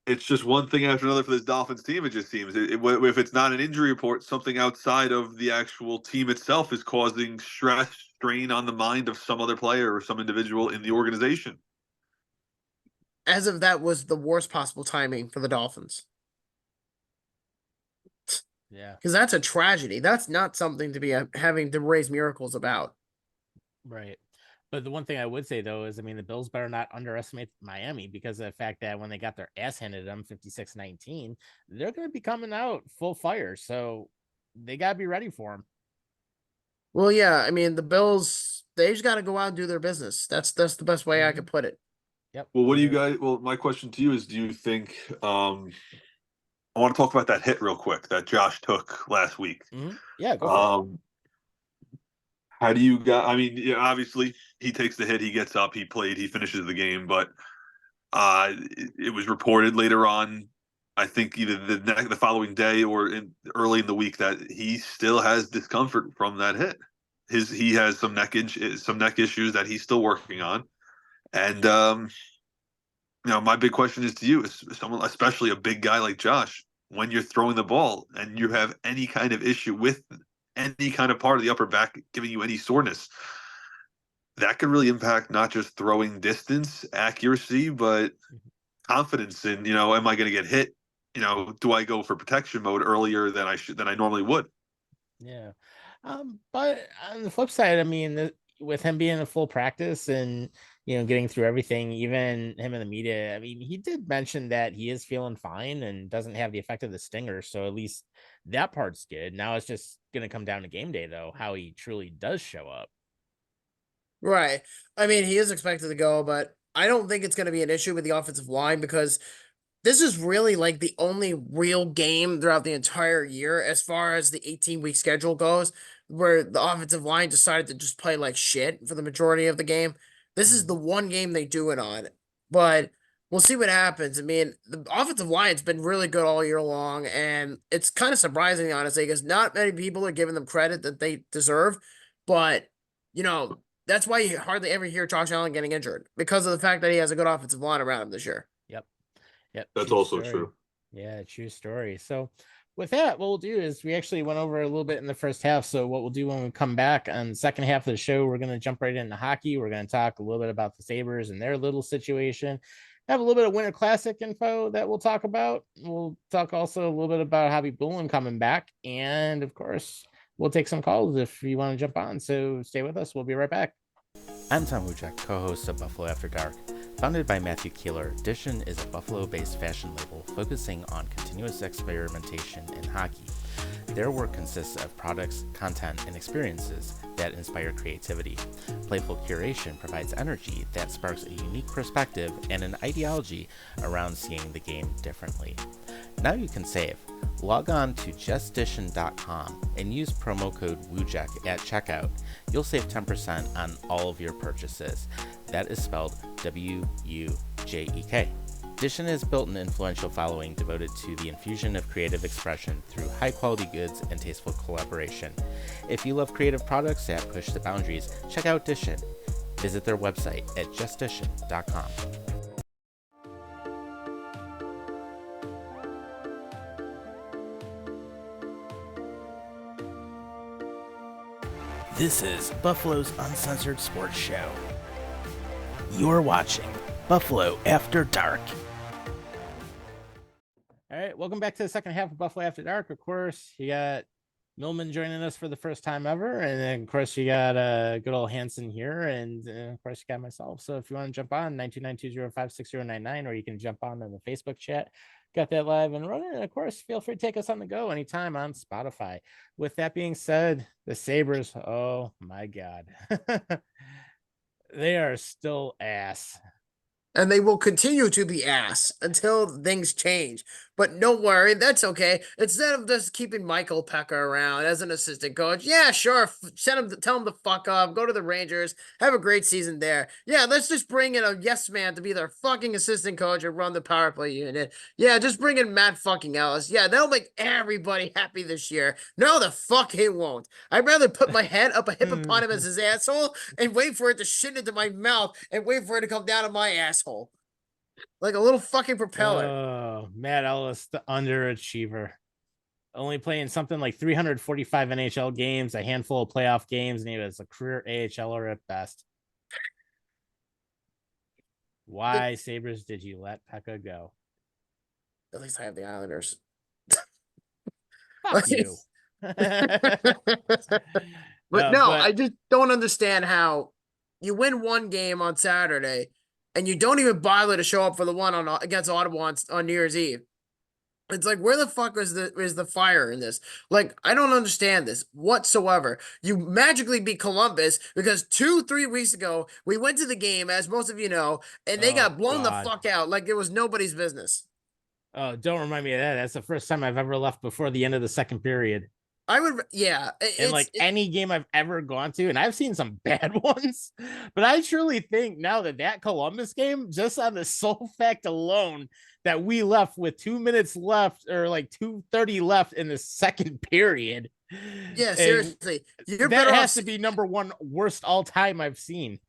It's just one thing after another for this Dolphins team. It just seems if it's not an injury report, something outside of the actual team itself is causing stress, strain on the mind of some other player or some individual in the organization. As if that was the worst possible timing for the Dolphins. Yeah. Because that's a tragedy. That's not something to be having to raise miracles about. Right. But the one thing I would say, though, is, the Bills better not underestimate Miami, because of the fact that when they got their ass handed to them 56-19, they're going to be coming out full fire. So they got to be ready for them. Well, yeah. The Bills, they just got to go out and do their business. That's the best way I could put it. Yep. Well, what do you guys? Well, my question to you is: do you think? I want to talk about that hit real quick that Josh took last week. Mm-hmm. Yeah. Go for it. How do you guys? Obviously he takes the hit, he gets up, he played, he finishes the game, but it was reported later on, I think either the following day or early in the week, that he still has discomfort from that hit. He has some neck issues that he's still working on, and my big question is to you, is someone, especially a big guy like Josh, when you're throwing the ball and you have any kind of issue with any kind of part of the upper back giving you any soreness, that could really impact not just throwing distance, accuracy, but confidence in, am I going to get hit? Do I go for protection mode earlier than I normally would? Yeah. But on the flip side, with him being in full practice and, getting through everything, even him in the media, he did mention that he is feeling fine and doesn't have the effect of the stinger. So at least that part's good. Now it's just going to come down to game day, though, how he truly does show up. Right. He is expected to go, but I don't think it's going to be an issue with the offensive line, because this is really like the only real game throughout the entire year as far as the 18-week schedule goes, where the offensive line decided to just play like shit for the majority of the game. This is the one game they do it on, but we'll see what happens. The offensive line's been really good all year long, and it's kind of surprising, honestly, because not many people are giving them credit that they deserve, but, that's why you hardly ever hear Josh Allen getting injured, because of the fact that he has a good offensive line around him this year. Yep. That's also true. Yeah, true story. So with that, what we'll do is we actually went over a little bit in the first half. So what we'll do when we come back on the second half of the show, we're going to jump right into hockey. We're going to talk a little bit about the Sabres and their little situation. Have a little bit of Winter Classic info that we'll talk about. We'll talk also a little bit about Khabibulin coming back. And of course, we'll take some calls if you want to jump on. So stay with us. We'll be right back. I'm Tom Wujek, co-host of Buffalo After Dark. Founded by Matthew Keeler, Dishin is a Buffalo-based fashion label focusing on continuous experimentation in hockey. Their work consists of products, content, and experiences that inspire creativity. Playful curation provides energy that sparks a unique perspective and an ideology around seeing the game differently. Now you can save. Log on to justdishin.com and use promo code WUJEK at checkout. You'll save 10% on all of your purchases. That is spelled W-U-J-E-K. Dishin has built an influential following devoted to the infusion of creative expression through high-quality goods and tasteful collaboration. If you love creative products that push the boundaries, check out Dishin. Visit their website at justdishin.com. This is Buffalo's Uncensored Sports Show. You're watching Buffalo After Dark. All right, welcome back to the second half of Buffalo After Dark. Of course, you got Millman joining us for the first time ever, and then of course you got good old Hanson here, and of course you got myself. So if you want to jump on 929-205-6099, or you can jump on in the Facebook chat. Got that live and running, and of course, feel free to take us on the go anytime on Spotify. With that being said, the Sabres, oh my God. They are still ass. And they will continue to be ass until things change. But don't worry, that's okay. Instead of just keeping Michael Pekka around as an assistant coach, yeah, sure, tell him to fuck off, go to the Rangers, have a great season there. Yeah, let's just bring in a yes man to be their fucking assistant coach and run the power play unit. Yeah, just bring in Matt fucking Ellis. Yeah, that'll make everybody happy this year. No, the fuck it won't. I'd rather put my head up a hippopotamus's asshole and wait for it to shit into my mouth and wait for it to come down to my asshole. Like a little fucking propeller. Oh, Matt Ellis, the underachiever. Only playing something like 345 NHL games, a handful of playoff games, and he was a career AHLer at best. Why, Sabres, did you let Pekka go? At least I have the Islanders. Fuck you. But I just don't understand how you win one game on Saturday and you don't even bother to show up for the one against Ottawa on New Year's Eve. It's like, where the fuck is the fire in this? Like, I don't understand this whatsoever. You magically beat Columbus because 2-3 weeks ago, we went to the game, as most of you know, and they got blown the fuck out like it was nobody's business. Oh, don't remind me of that. That's the first time I've ever left before the end of the second period. I would, yeah. Any game I've ever gone to, and I've seen some bad ones, but I truly think now that Columbus game, just on the sole fact alone that we left with 2 minutes left or like 2:30 left in the second period. Yeah, seriously. That has to be number one worst all time I've seen.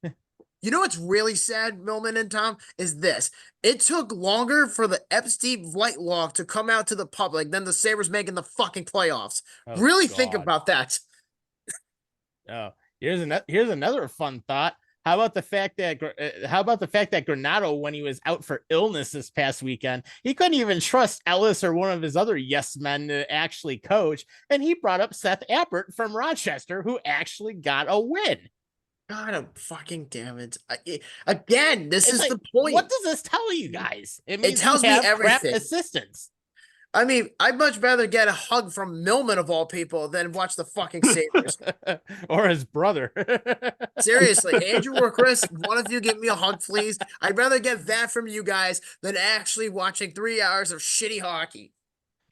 You know what's really sad, Millman and Tom, is this. It took longer for the Epstein flight log to come out to the public than the Sabres making the fucking playoffs. Really think about that. Oh, here's another fun thought. How about the fact that Granato, when he was out for illness this past weekend, he couldn't even trust Ellis or one of his other yes men to actually coach, and he brought up Seth Appert from Rochester, who actually got a win. God fucking damn it. Again, this is the point. What does this tell you guys? It tells me everything. Crap assistants. I mean, I'd much rather get a hug from Millman of all people than watch the fucking Sabres. Or his brother. Seriously, Andrew or Chris, one of you give me a hug, please. I'd rather get that from you guys than actually watching 3 hours of shitty hockey.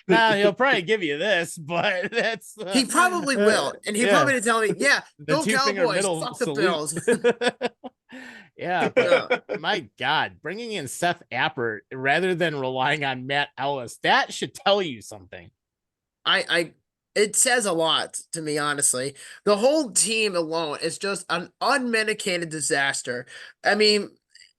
He'll probably give you this, but that's he probably will, and he probably tell me, "Yeah, go Cowboys, fuck the Bills." Yeah, but my God, bringing in Seth Appert rather than relying on Matt Ellis, that should tell you something. It says a lot to me, honestly. The whole team alone is just an unmedicated disaster. I mean,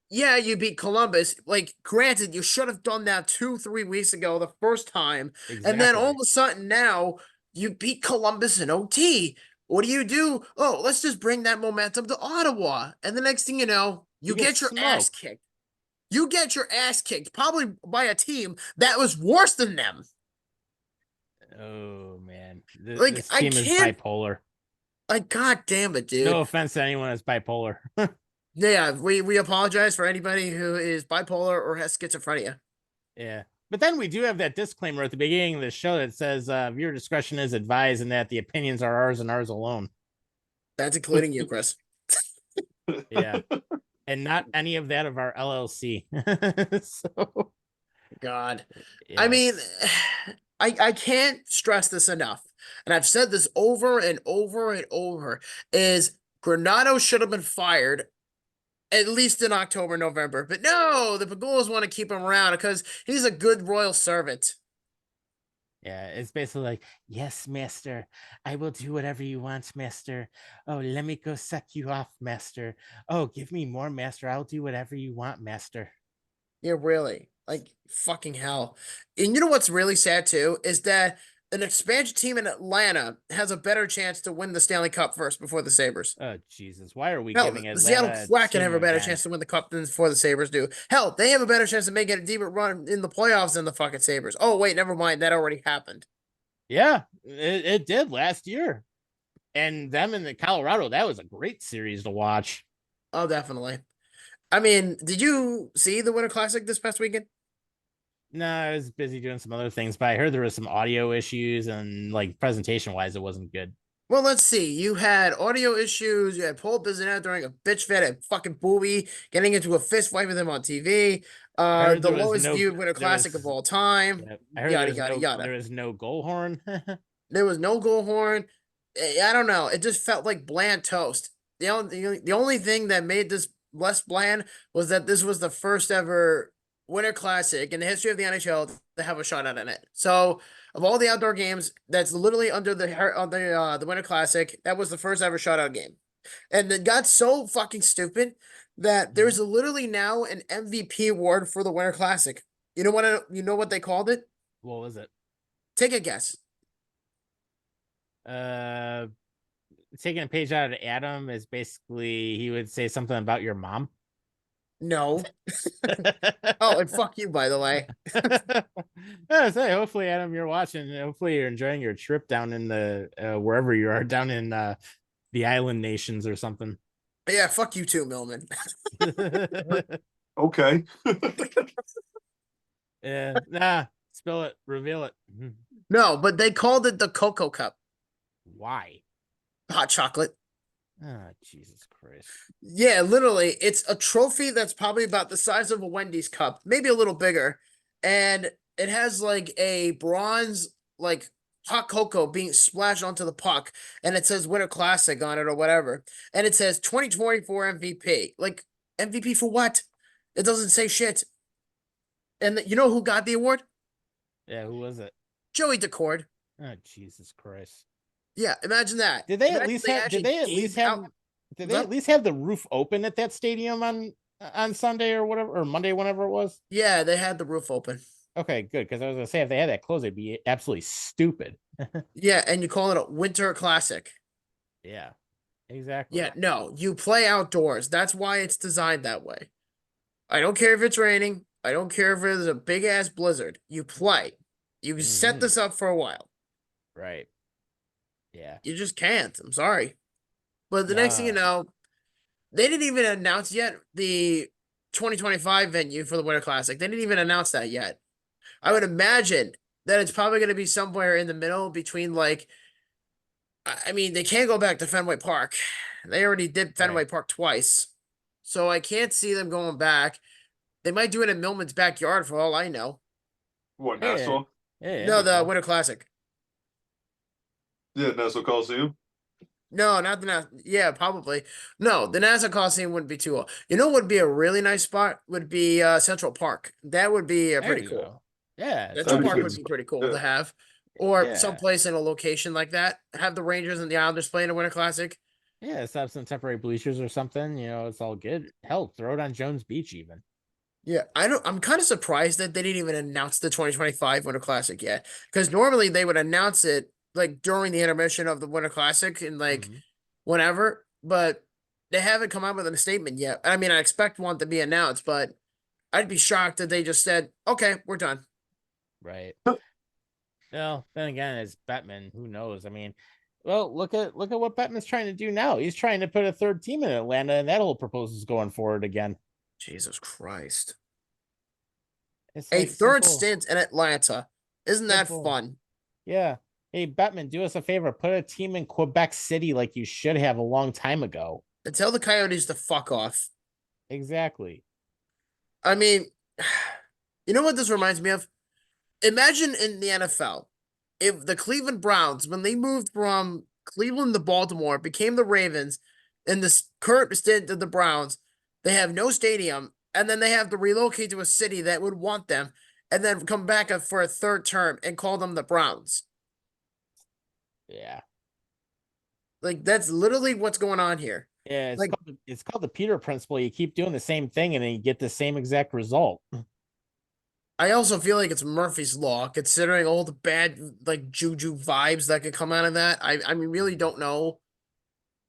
yeah, you beat Columbus. Like, granted, you should have done that 2-3 weeks ago, the first time. Exactly. And then all of a sudden now you beat Columbus in OT. What do? Oh, let's just bring that momentum to Ottawa. And the next thing you know, you get your ass kicked. You get your ass kicked, probably by a team that was worse than them. Oh, man. This team is bipolar. God damn it, dude. No offense to anyone that's bipolar. Yeah, we apologize for anybody who is bipolar or has schizophrenia. Yeah. But then we do have that disclaimer at the beginning of the show that says viewer discretion is advised and that the opinions are ours and ours alone. That's including you, Chris. Yeah. And not any of that of our LLC. So, God. Yeah. I mean, I can't stress this enough. And I've said this over and over and over, is Granato should have been fired at least in October, November. But no, the Pagulas want to keep him around because he's a good royal servant. Yeah, it's basically like, yes, master, I will do whatever you want, master. Oh, let me go suck you off, master. Oh, give me more, master. I'll do whatever you want, master. Yeah, really. Like, fucking hell. And you know what's really sad, too, is that an expansion team in Atlanta has a better chance to win the Stanley Cup first before the Sabres. Oh, Jesus. Why are we giving Atlanta? Seattle Kraken have a better chance to win the Cup than before the Sabres do. Hell, they have a better chance of making a deeper run in the playoffs than the fucking Sabres. Oh, wait, never mind. That already happened. Yeah, it did last year. And them in the Colorado, that was a great series to watch. Oh, definitely. I mean, did you see the Winter Classic this past weekend? No, I was busy doing some other things, but I heard there was some audio issues and like presentation wise, it wasn't good. Well, let's see. You had audio issues. You had Paul Bissonnette during a bitch fit at fucking Bowie, getting into a fist fight with him on TV. The lowest viewed Winter Classic of all time. Yeah, I heard yada. There was no goal horn. There was no goal horn. I don't know. It just felt like bland toast. The only thing that made this less bland was that this was the first ever Winter Classic in the history of the NHL to have a shutout in it. So, of all the outdoor games, that's literally under the Winter Classic. That was the first ever shutout game, and it got so fucking stupid that there's literally now an MVP award for the Winter Classic. You know what they called it? What was it? Take a guess. Taking a page out of Adam is basically he would say something about your mom. No. Oh, and fuck you, by the way. Say, hopefully, Adam, you're watching. Hopefully, you're enjoying your trip down in the wherever you are, down in the island nations or something. Yeah, fuck you too, Millman. Okay. Yeah, nah, spill it, reveal it. No, but they called it the Cocoa Cup. Why? Hot chocolate. Oh, Jesus Christ. Yeah, literally, it's a trophy that's probably about the size of a Wendy's cup, maybe a little bigger, and it has like a bronze, like hot cocoa being splashed onto the puck, and it says Winter Classic on it or whatever, and it says 2024 MVP. Like, MVP for what? It doesn't say shit. And you know who got the award? Yeah, who was it? Joey Decord. Oh, Jesus Christ. Yeah, imagine that. Did they at least have the roof open at that stadium on Sunday or whatever, or Monday, whenever it was? Yeah, they had the roof open. Okay, good, because I was gonna say if they had that closed, it'd be absolutely stupid. Yeah, and you call it a Winter Classic. Yeah, exactly. Yeah, no, you play outdoors. That's why it's designed that way. I don't care if it's raining. I don't care if there's a big ass blizzard. You play. You can set this up for a while. Right. Yeah. You just can't. I'm sorry. But the next thing you know, they didn't even announce yet the 2025 venue for the Winter Classic. They didn't even announce that yet. I would imagine that it's probably going to be somewhere in the middle between, like, I mean, they can't go back to Fenway Park. They already did Fenway Park twice. So I can't see them going back. They might do it in Millman's backyard for all I know. What, Nassau? Yeah, no, the Winter Classic. Yeah, Nassau Coliseum. No, not the Nassau. Yeah, probably. No, the Nassau Coliseum wouldn't be too old. You know what would be a really nice spot? Would be Central Park. That would be pretty cool. Go. Yeah. Central Park would be pretty cool to have. Or someplace in a location like that. Have the Rangers and the Islanders play in a Winter Classic. Yeah, set up some temporary bleachers or something. You know, it's all good. Hell, throw it on Jones Beach even. Yeah, I'm kind of surprised that they didn't even announce the 2025 Winter Classic yet. Because normally they would announce it like during the intermission of the Winter Classic and like whenever, but they haven't come out with a statement yet. I mean, I expect one to be announced, but I'd be shocked that they just said, "Okay, we're done." Right. Well, then again, it's Bettman. Who knows? I mean, well, look at what Bettman's trying to do now. He's trying to put a third team in Atlanta, and that whole proposal's going forward again. Jesus Christ! It's a third stint in Atlanta. Isn't that fun? Yeah. Hey, Bettman, do us a favor. Put a team in Quebec City like you should have a long time ago. And tell the Coyotes to fuck off. Exactly. I mean, you know what this reminds me of? Imagine in the NFL, if the Cleveland Browns, when they moved from Cleveland to Baltimore, became the Ravens, in this current stint of the Browns, they have no stadium, and then they have to relocate to a city that would want them, and then come back for a third term and call them the Browns. Yeah. Like, that's literally what's going on here. Yeah, it's called the Peter Principle. You keep doing the same thing, and then you get the same exact result. I also feel like it's Murphy's Law, considering all the bad, like, juju vibes that could come out of that. I mean, really don't know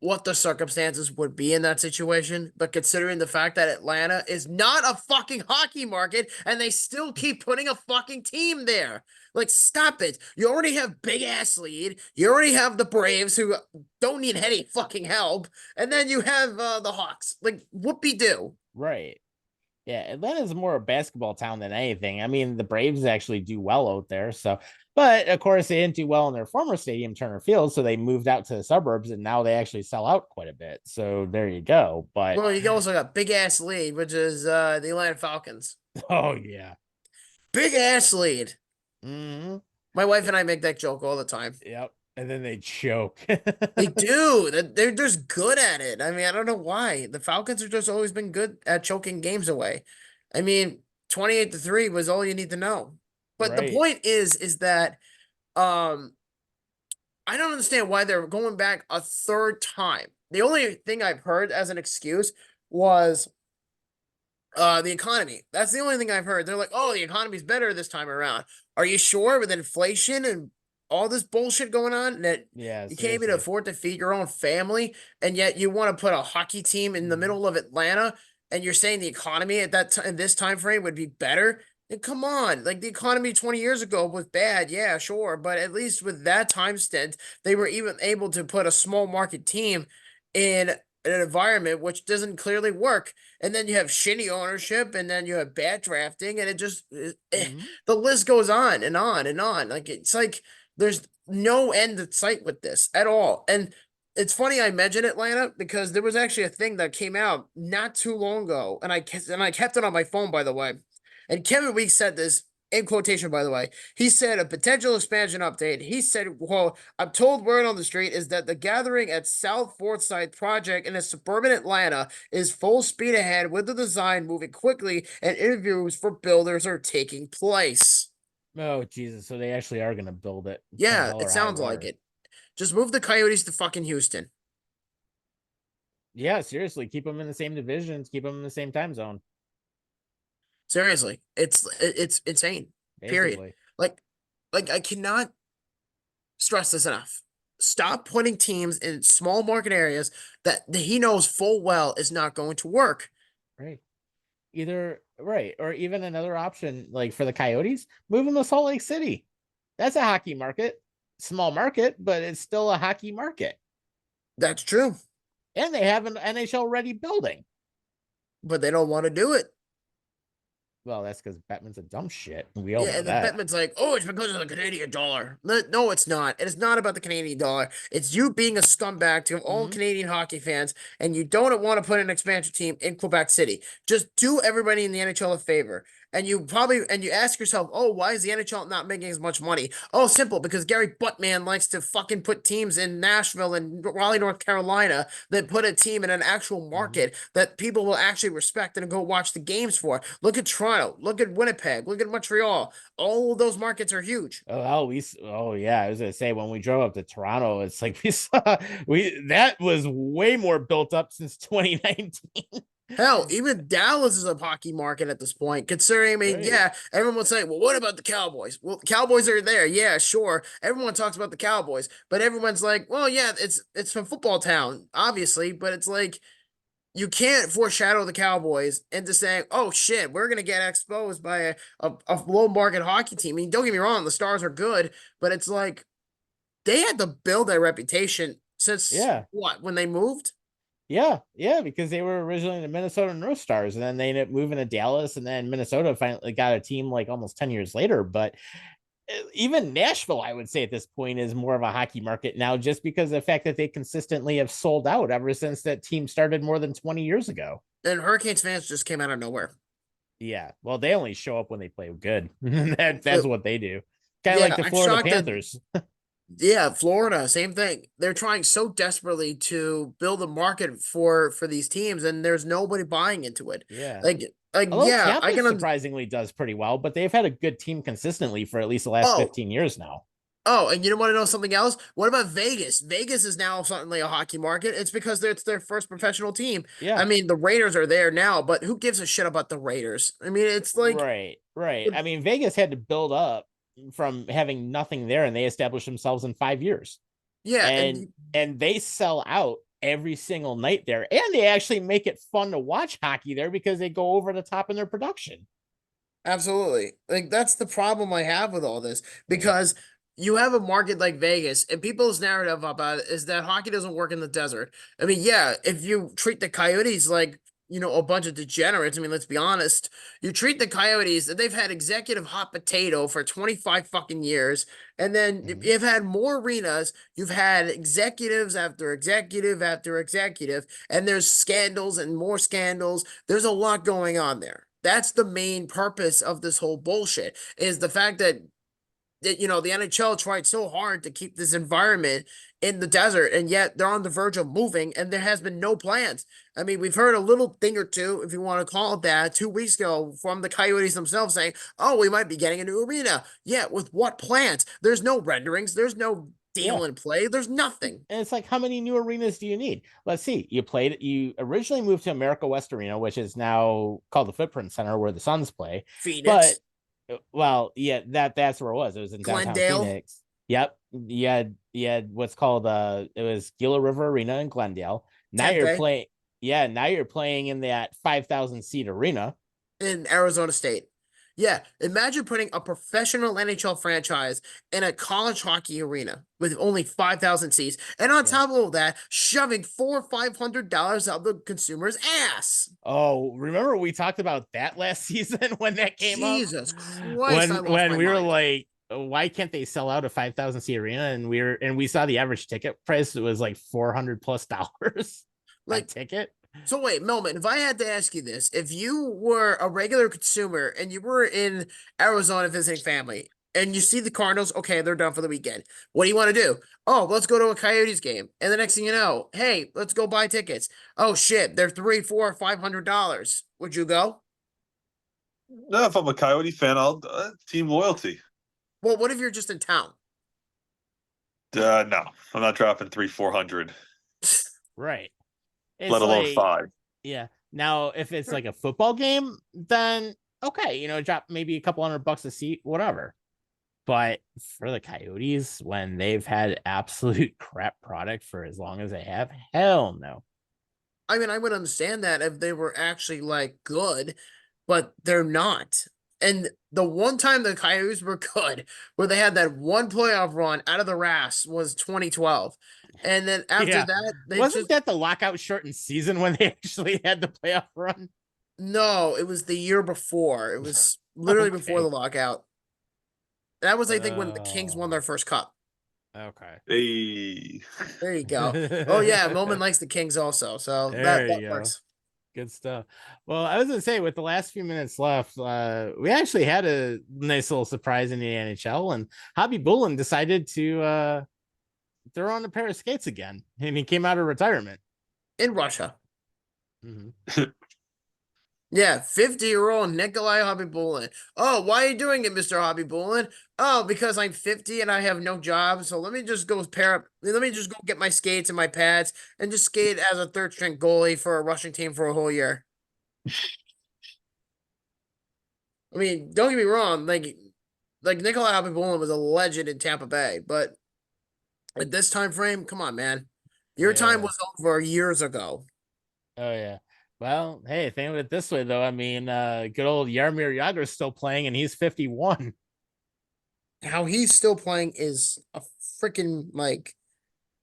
what the circumstances would be in that situation, but considering the fact that Atlanta is not a fucking hockey market and they still keep putting a fucking team there. Like, stop it. You already have big ass lead. You already have the Braves who don't need any fucking help. And then you have the Hawks. Like, whoopee-doo. Right. Yeah, Atlanta's more a basketball town than anything. I mean, the Braves actually do well out there. So, but of course, they didn't do well in their former stadium, Turner Field. So they moved out to the suburbs, and now they actually sell out quite a bit. So there you go. But well, you also got big ass lead, which is the Atlanta Falcons. Oh yeah. Big ass lead. Mm-hmm. My wife and I make that joke all the time. Yep. And then they choke. They do. They're just good at it. I mean, I don't know why. The Falcons have just always been good at choking games away. I mean, 28-3 was all you need to know. But the Right. point is that I don't understand why they're going back a third time. The only thing I've heard as an excuse was the economy. That's the only thing I've heard. They're like, "Oh, the economy's better this time around." Are you sure? With inflation and all this bullshit going on, that Yeah, you can't even seriously. afford to feed your own family, and yet you want to put a hockey team in the middle of Atlanta, and you're saying the economy at that time, in this time frame, would be better? And come on, like the economy 20 years ago was bad, yeah, sure, but at least with that time stint, they were even able to put a small market team in an environment which doesn't clearly work. And then you have shitty ownership, and then you have bad drafting, and it just Mhm. the list goes on and on and on. Like it's like there's no end in sight with this at all. And it's funny I mentioned Atlanta because there was actually a thing that came out not too long ago, and I kept it on my phone, by the way. And Kevin Weeks said this in quotation, by the way. He said a potential expansion update. He said, "Well, I'm told word on the street is that the gathering at South Forsyth project in a suburban Atlanta is full speed ahead with the design moving quickly, and interviews for builders are taking place." Oh Jesus! So they actually are gonna build it, come Yeah, hell it or high sounds like water. it. Just move the Coyotes to fucking Houston. Yeah, seriously, keep them in the same divisions, keep them in the same time zone, Seriously, it's insane. Period. basically. Like, like I cannot stress this enough. Stop putting teams in small market areas that he knows full well is not going to work. Right. Either right, or even another option, like for the Coyotes, move them to Salt Lake City. That's a hockey market, small market, but it's still a hockey market, That's true, and they have an NHL ready building. but they don't want to do it. Well, that's because Bettman's a dumb shit. We all Yeah, know and then that. Bettman's like, "Oh, it's because of the Canadian dollar." No, it's not. It is not about the Canadian dollar. It's you being a scumbag to all Mm-hmm. Canadian hockey fans, and you don't want to put an expansion team in Quebec City. Just do everybody in the NHL a favor. And you ask yourself, "Oh, why is the NHL not making as much money?" Oh, simple, because Gary Buttman likes to fucking put teams in Nashville and Raleigh, North Carolina, that put a team in an actual Mm-hmm. market that people will actually respect and go watch the games for. Look at Toronto, look at Winnipeg, look at Montreal. All of those markets are huge. Oh yeah, I was gonna say when we drove up to Toronto, it's like we saw that was way more built up since 2019. Hell, even Dallas is a hockey market at this point. Considering, I mean, Right. yeah, everyone would say, "Well, what about the Cowboys?" Well, the Cowboys are there, yeah, sure. Everyone talks about the Cowboys, but everyone's like, "Well, yeah, it's from football town, obviously." But it's like you can't foreshadow the Cowboys into saying, "Oh shit, we're gonna get exposed by a low market hockey team." I mean, don't get me wrong, the Stars are good, but it's like they had to build their reputation since Yeah. what, when they moved? Yeah, because they were originally the Minnesota North Stars, and then they ended up moving to Dallas, and then Minnesota finally got a team like almost 10 years later. But even Nashville, I would say at this point, is more of a hockey market now, just because of the fact that they consistently have sold out ever since that team started more than 20 years ago. And Hurricanes fans just came out of nowhere. Yeah, well, they only show up when they play good. That's But what they do. Kind of like yeah, the I'm Florida shocked that Panthers. yeah, Florida, same thing. They're trying so desperately to build a market for these teams, and there's nobody buying into it. Yeah. Like Although yeah, I Tampa can. surprisingly does pretty well, but they've had a good team consistently for at least the last Oh, 15 years now. oh, and you don't want to know something else? What about Vegas? Vegas is now suddenly a hockey market. It's because it's their first professional team. Yeah. I mean, the Raiders are there now, but who gives a shit about the Raiders? I mean, it's like, Right. I mean, Vegas had to build up from having nothing there, and they established themselves in 5 years. yeah, And they sell out every single night there, and they actually make it fun to watch hockey there because they go over the top in their production. absolutely. Like that's the problem I have with all this Right. because you have a market like Vegas and people's narrative about it is that hockey doesn't work in the desert. I mean, yeah, if you treat the Coyotes like, a bunch of degenerates, I mean, let's be honest. You treat the Coyotes that they've had executive hot potato for 25 fucking years, and then Mhm. you've had more arenas, you've had executives after executive after executive, and there's scandals and more scandals. There's a lot going on there. That's the main purpose of this whole bullshit, is the fact that the NHL tried so hard to keep this environment in the desert, and yet they're on the verge of moving, and there has been no plans. I mean, we've heard a little thing or two, if you want to call it that, 2 weeks ago from the Coyotes themselves saying, oh, we might be getting a new arena. Yeah, with what plans? There's no renderings. There's no deal in play. There's nothing. And it's like, how many new arenas do you need? Let's see. You originally moved to America West Arena, which is now called the Footprint Center, where the Suns play. Phoenix. But, well, yeah, that's where it was. It was in downtown Phoenix. Yep. You had what's called it was Gila River Arena in Glendale. Now you're playing. Yeah, now you're playing in that 5,000 seat arena in Arizona State. Yeah, imagine putting a professional NHL franchise in a college hockey arena with only 5,000 seats, and on top of that, shoving $400 or $500 out the consumer's ass. Oh, remember we talked about that last season when that came up? Jesus Christ! When we were like, why can't they sell out a 5,000 seat arena? And we saw the average ticket price, it was like $400+ like ticket. So wait, Millman, if I had to ask you this, if you were a regular consumer and you were in Arizona visiting family and you see the Cardinals, okay, they're done for the weekend. What do you want to do? Oh, let's go to a Coyotes game. And the next thing you know, hey, let's go buy tickets. Oh shit, they're $300, $400, $500. Would you go? No, if I'm a Coyote fan, I'll team loyalty. Well, what if you're just in town? No, I'm not dropping $300-400. Right. It's let alone like, 5. Yeah. Now, if it's like a football game, then okay, drop maybe a couple $100 a seat, whatever. But for the Coyotes, when they've had absolute crap product for as long as they have, hell no. I mean, I would understand that if they were actually like good, but they're not. And the one time the Coyotes were good, where they had that one playoff run out of the RAS, was 2012. And then after that, wasn't that the lockout shortened season when they actually had the playoff run? No, it was the year before. It was literally before the lockout. That was, I think, when the Kings won their first cup. Okay. Hey. There you go. Oh yeah, Millman likes the Kings also, so that works. Good stuff. Well, I was gonna say, with the last few minutes left, we actually had a nice little surprise in the NHL, and Khabibulin decided to throw on a pair of skates again, and he came out of retirement in Russia. Mm-hmm. Yeah, 50-year-old Nikolai Khabibulin. Oh, why are you doing it, Mr. Khabibulin? Oh, because I'm 50 and I have no job, so let me just go get my skates and my pads and just skate as a third-string goalie for a Russian team for a whole year. I mean, don't get me wrong, like Nikolai Khabibulin was a legend in Tampa Bay, but at this time frame, come on, man. Your time was over years ago. Oh, yeah. Well, hey, think of it this way, though. I mean, good old Jaromir Jagr is still playing, and he's 51. How he's still playing is a freaking, like,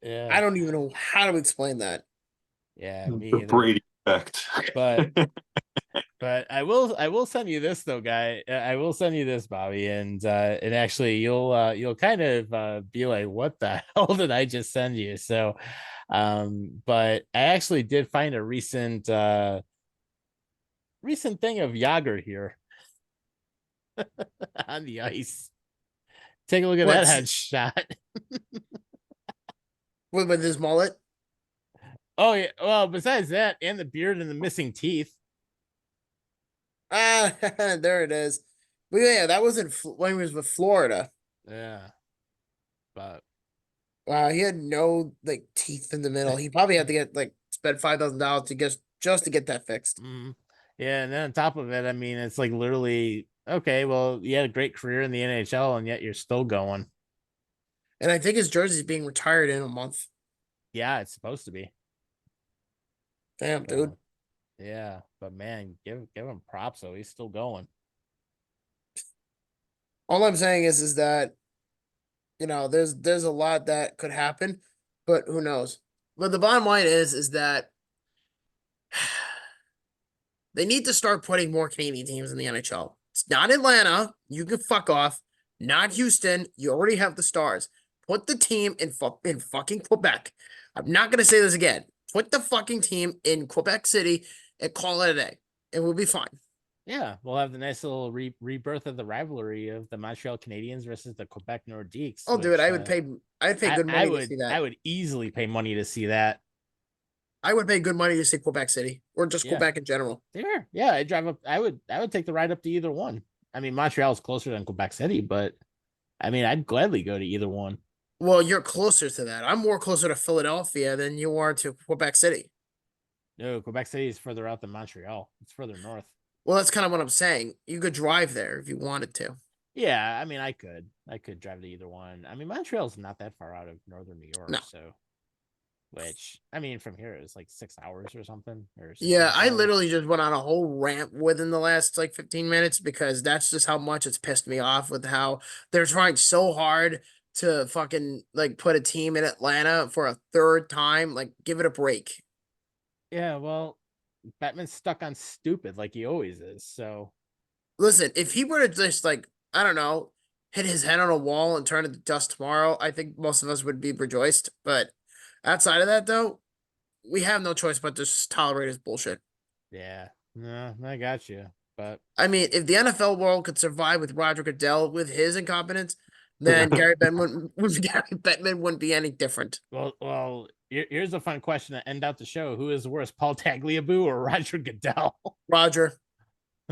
I don't even know how to explain that. Yeah, me the Brady effect. But I will send you this, though, guy. I will send you this, Bobby, and actually you'll kind of be like, what the hell did I just send you? So, but I actually did find a recent thing of Jagr here on the ice. Take a look at that headshot. with his mullet. Oh yeah. Well, besides that, and the beard and the missing teeth. There it is. But yeah, that was when he was with Florida. Yeah, but wow, he had no like teeth in the middle. He probably had to spend $5,000 to just to get that fixed. Mm-hmm. Yeah, and then on top of it, I mean, it's like literally okay. Well, you had a great career in the NHL, and yet you're still going. And I think his jersey's being retired in a month. Yeah, it's supposed to be. Damn, dude. Yeah, but man, give him props though. He's still going. All I'm saying is that, there's a lot that could happen, but who knows? But the bottom line is that they need to start putting more Canadian teams in the NHL. It's not Atlanta. You can fuck off. Not Houston. You already have the Stars. Put the team in fucking Quebec. I'm not gonna say this again. Put the fucking team in Quebec City and call it a day. It will be fine. Yeah, we'll have the nice little rebirth of the rivalry of the Montreal Canadiens versus the Quebec Nordiques. Oh, dude, which, I'd pay good money to see that. I would easily pay money to see that. I would pay good money to see Quebec City or just Yeah. Quebec in general. Yeah, I drive up. I would take the ride up to either one. I mean, Montreal is closer than Quebec City, but I mean, I'd gladly go to either one. Well, you're closer to that. I'm more closer to Philadelphia than you are to Quebec City. No, Quebec City is further out than Montreal. It's further north. Well, that's kind of what I'm saying. You could drive there if you wanted to. Yeah, I mean, I could drive to either one. I mean, Montreal's not that far out of northern New York, No. so which I mean, from here it's like 6 hours or something. Yeah, I literally just went on a whole rant within the last like 15 minutes because that's just how much it's pissed me off with how they're trying so hard to fucking like put a team in Atlanta for a third time. Like, give it a break. Yeah, well, Batman's stuck on stupid like he always is. So listen, if he were to just like, I don't know, hit his head on a wall and turn into dust tomorrow, I think most of us would be rejoiced. But outside of that, though, we have no choice but to just tolerate his bullshit. Yeah, no, I got you. But I mean, if the NFL world could survive with Roger Goodell with his incompetence, then Gary Bettman wouldn't be any different. Well, here's a fun question to end out the show: who is worse, Paul Tagliabue or Roger Goodell? Roger.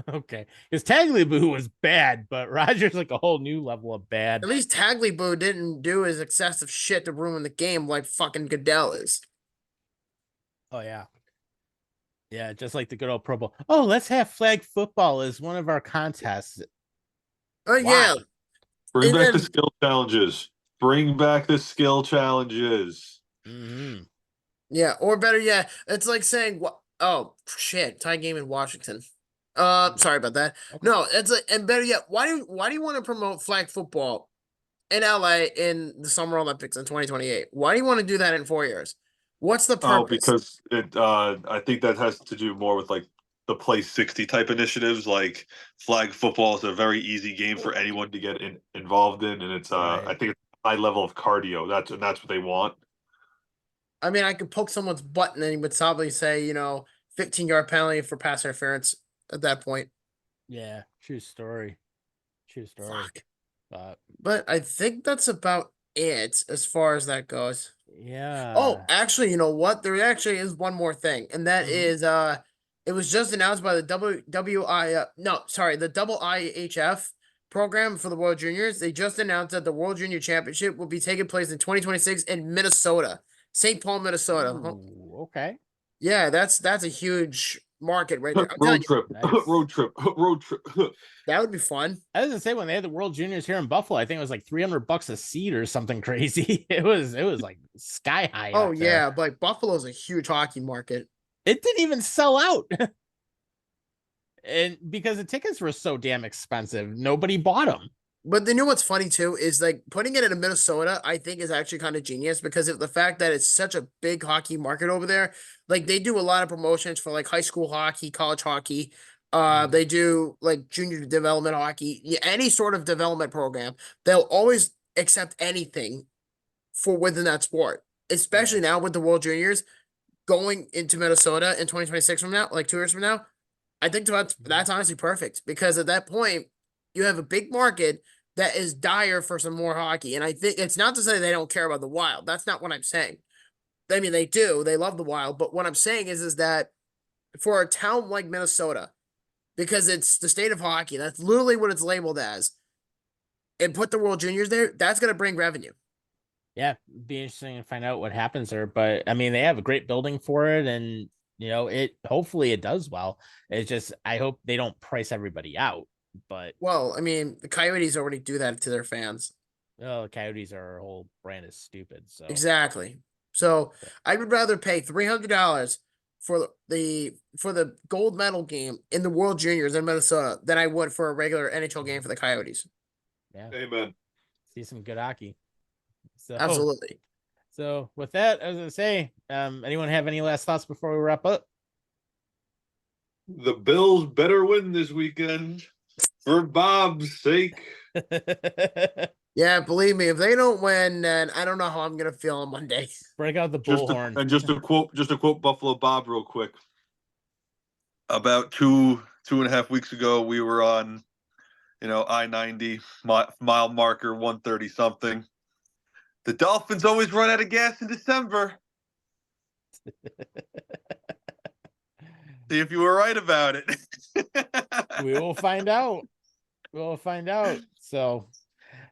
Okay, because Tagliabue was bad, but Roger's like a whole new level of bad. At least Tagliabue didn't do his excessive shit to ruin the game like fucking Goodell is. Oh yeah. Yeah, just like the good old Pro Bowl. Oh, let's have flag football as one of our contests. Oh, yeah. Bring back the skill challenges. Bring back the skill challenges. Mm-hmm. Yeah, or better yet, it's like saying, oh, shit, tie game in Washington. Sorry about that. Okay. No, it's like, and better yet, why do you want to promote flag football in LA in the Summer Olympics in 2028? Why do you want to do that in 4 years? What's the purpose? Oh, because I think that has to do more with like the Play 60 type initiatives. Like flag football is a very easy game for anyone to get involved in, and it's right. I think it's a high level of cardio. That's what they want. I mean, I could poke someone's butt and then he would probably say, 15-yard penalty for pass interference at that point. Yeah, true story. Fuck. But I think that's about it as far as that goes. Yeah. Oh, actually, you know what? There actually is one more thing, and that is it was just announced by the the IIHF program for the World Juniors. They just announced that the World Junior Championship will be taking place in 2026 in Minnesota, St. Paul, Minnesota. Ooh, okay. Yeah, that's a huge market right there. Road trip. That would be fun. I was gonna say when they had the World Juniors here in Buffalo, I think it was like $300 a seat or something crazy. It was like sky high. Oh yeah, but Buffalo's a huge hockey market. It didn't even sell out. And because the tickets were so damn expensive, nobody bought them. But you know what's funny too is like putting it in Minnesota, I think is actually kind of genius because of the fact that it's such a big hockey market over there. Like they do a lot of promotions for like high school hockey, college hockey. They do like junior development hockey, any sort of development program. They'll always accept anything for within that sport, especially now with the World Juniors going into Minnesota in 2026 from now, like 2 years from now. I think that's honestly perfect because at that point, you have a big market that is dire for some more hockey. And I think it's not to say they don't care about the Wild. That's not what I'm saying. I mean, they do. They love the Wild. But what I'm saying is that for a town like Minnesota, because it's the state of hockey, that's literally what it's labeled as, and put the World Juniors there, that's going to bring revenue. Yeah, be interesting to find out what happens there. But, I mean, they have a great building for it, and, hopefully it does well. It's just, I hope they don't price everybody out. But well, I mean, the Coyotes already do that to their fans. Oh, the Coyotes are a whole brand is stupid. So exactly. So I would rather pay $300 for the gold medal game in the World Juniors in Minnesota than I would for a regular NHL game for the Coyotes. Yeah. Amen. See some good hockey. So absolutely. So with that, I was gonna say, anyone have any last thoughts before we wrap up? The Bills better win this weekend. For Bob's sake. Yeah, believe me, if they don't win, then I don't know how I'm gonna feel on Monday. Break out the bullhorn. Just to quote Buffalo Bob real quick. about 2.5 weeks ago, we were on, I-90 mile marker 130 something. The Dolphins always run out of gas in December. See if you were right about it. We will find out. We'll find out. So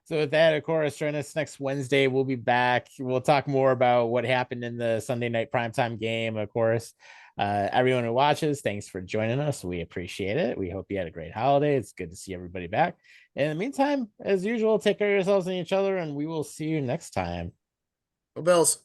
with that, of course, join us next Wednesday. We'll be back. We'll talk more about what happened in the Sunday night primetime game, of course. Everyone who watches, thanks for joining us. We appreciate it. We hope you had a great holiday. It's good to see everybody back. In the meantime, as usual, take care of yourselves and each other, and we will see you next time. Go Bills.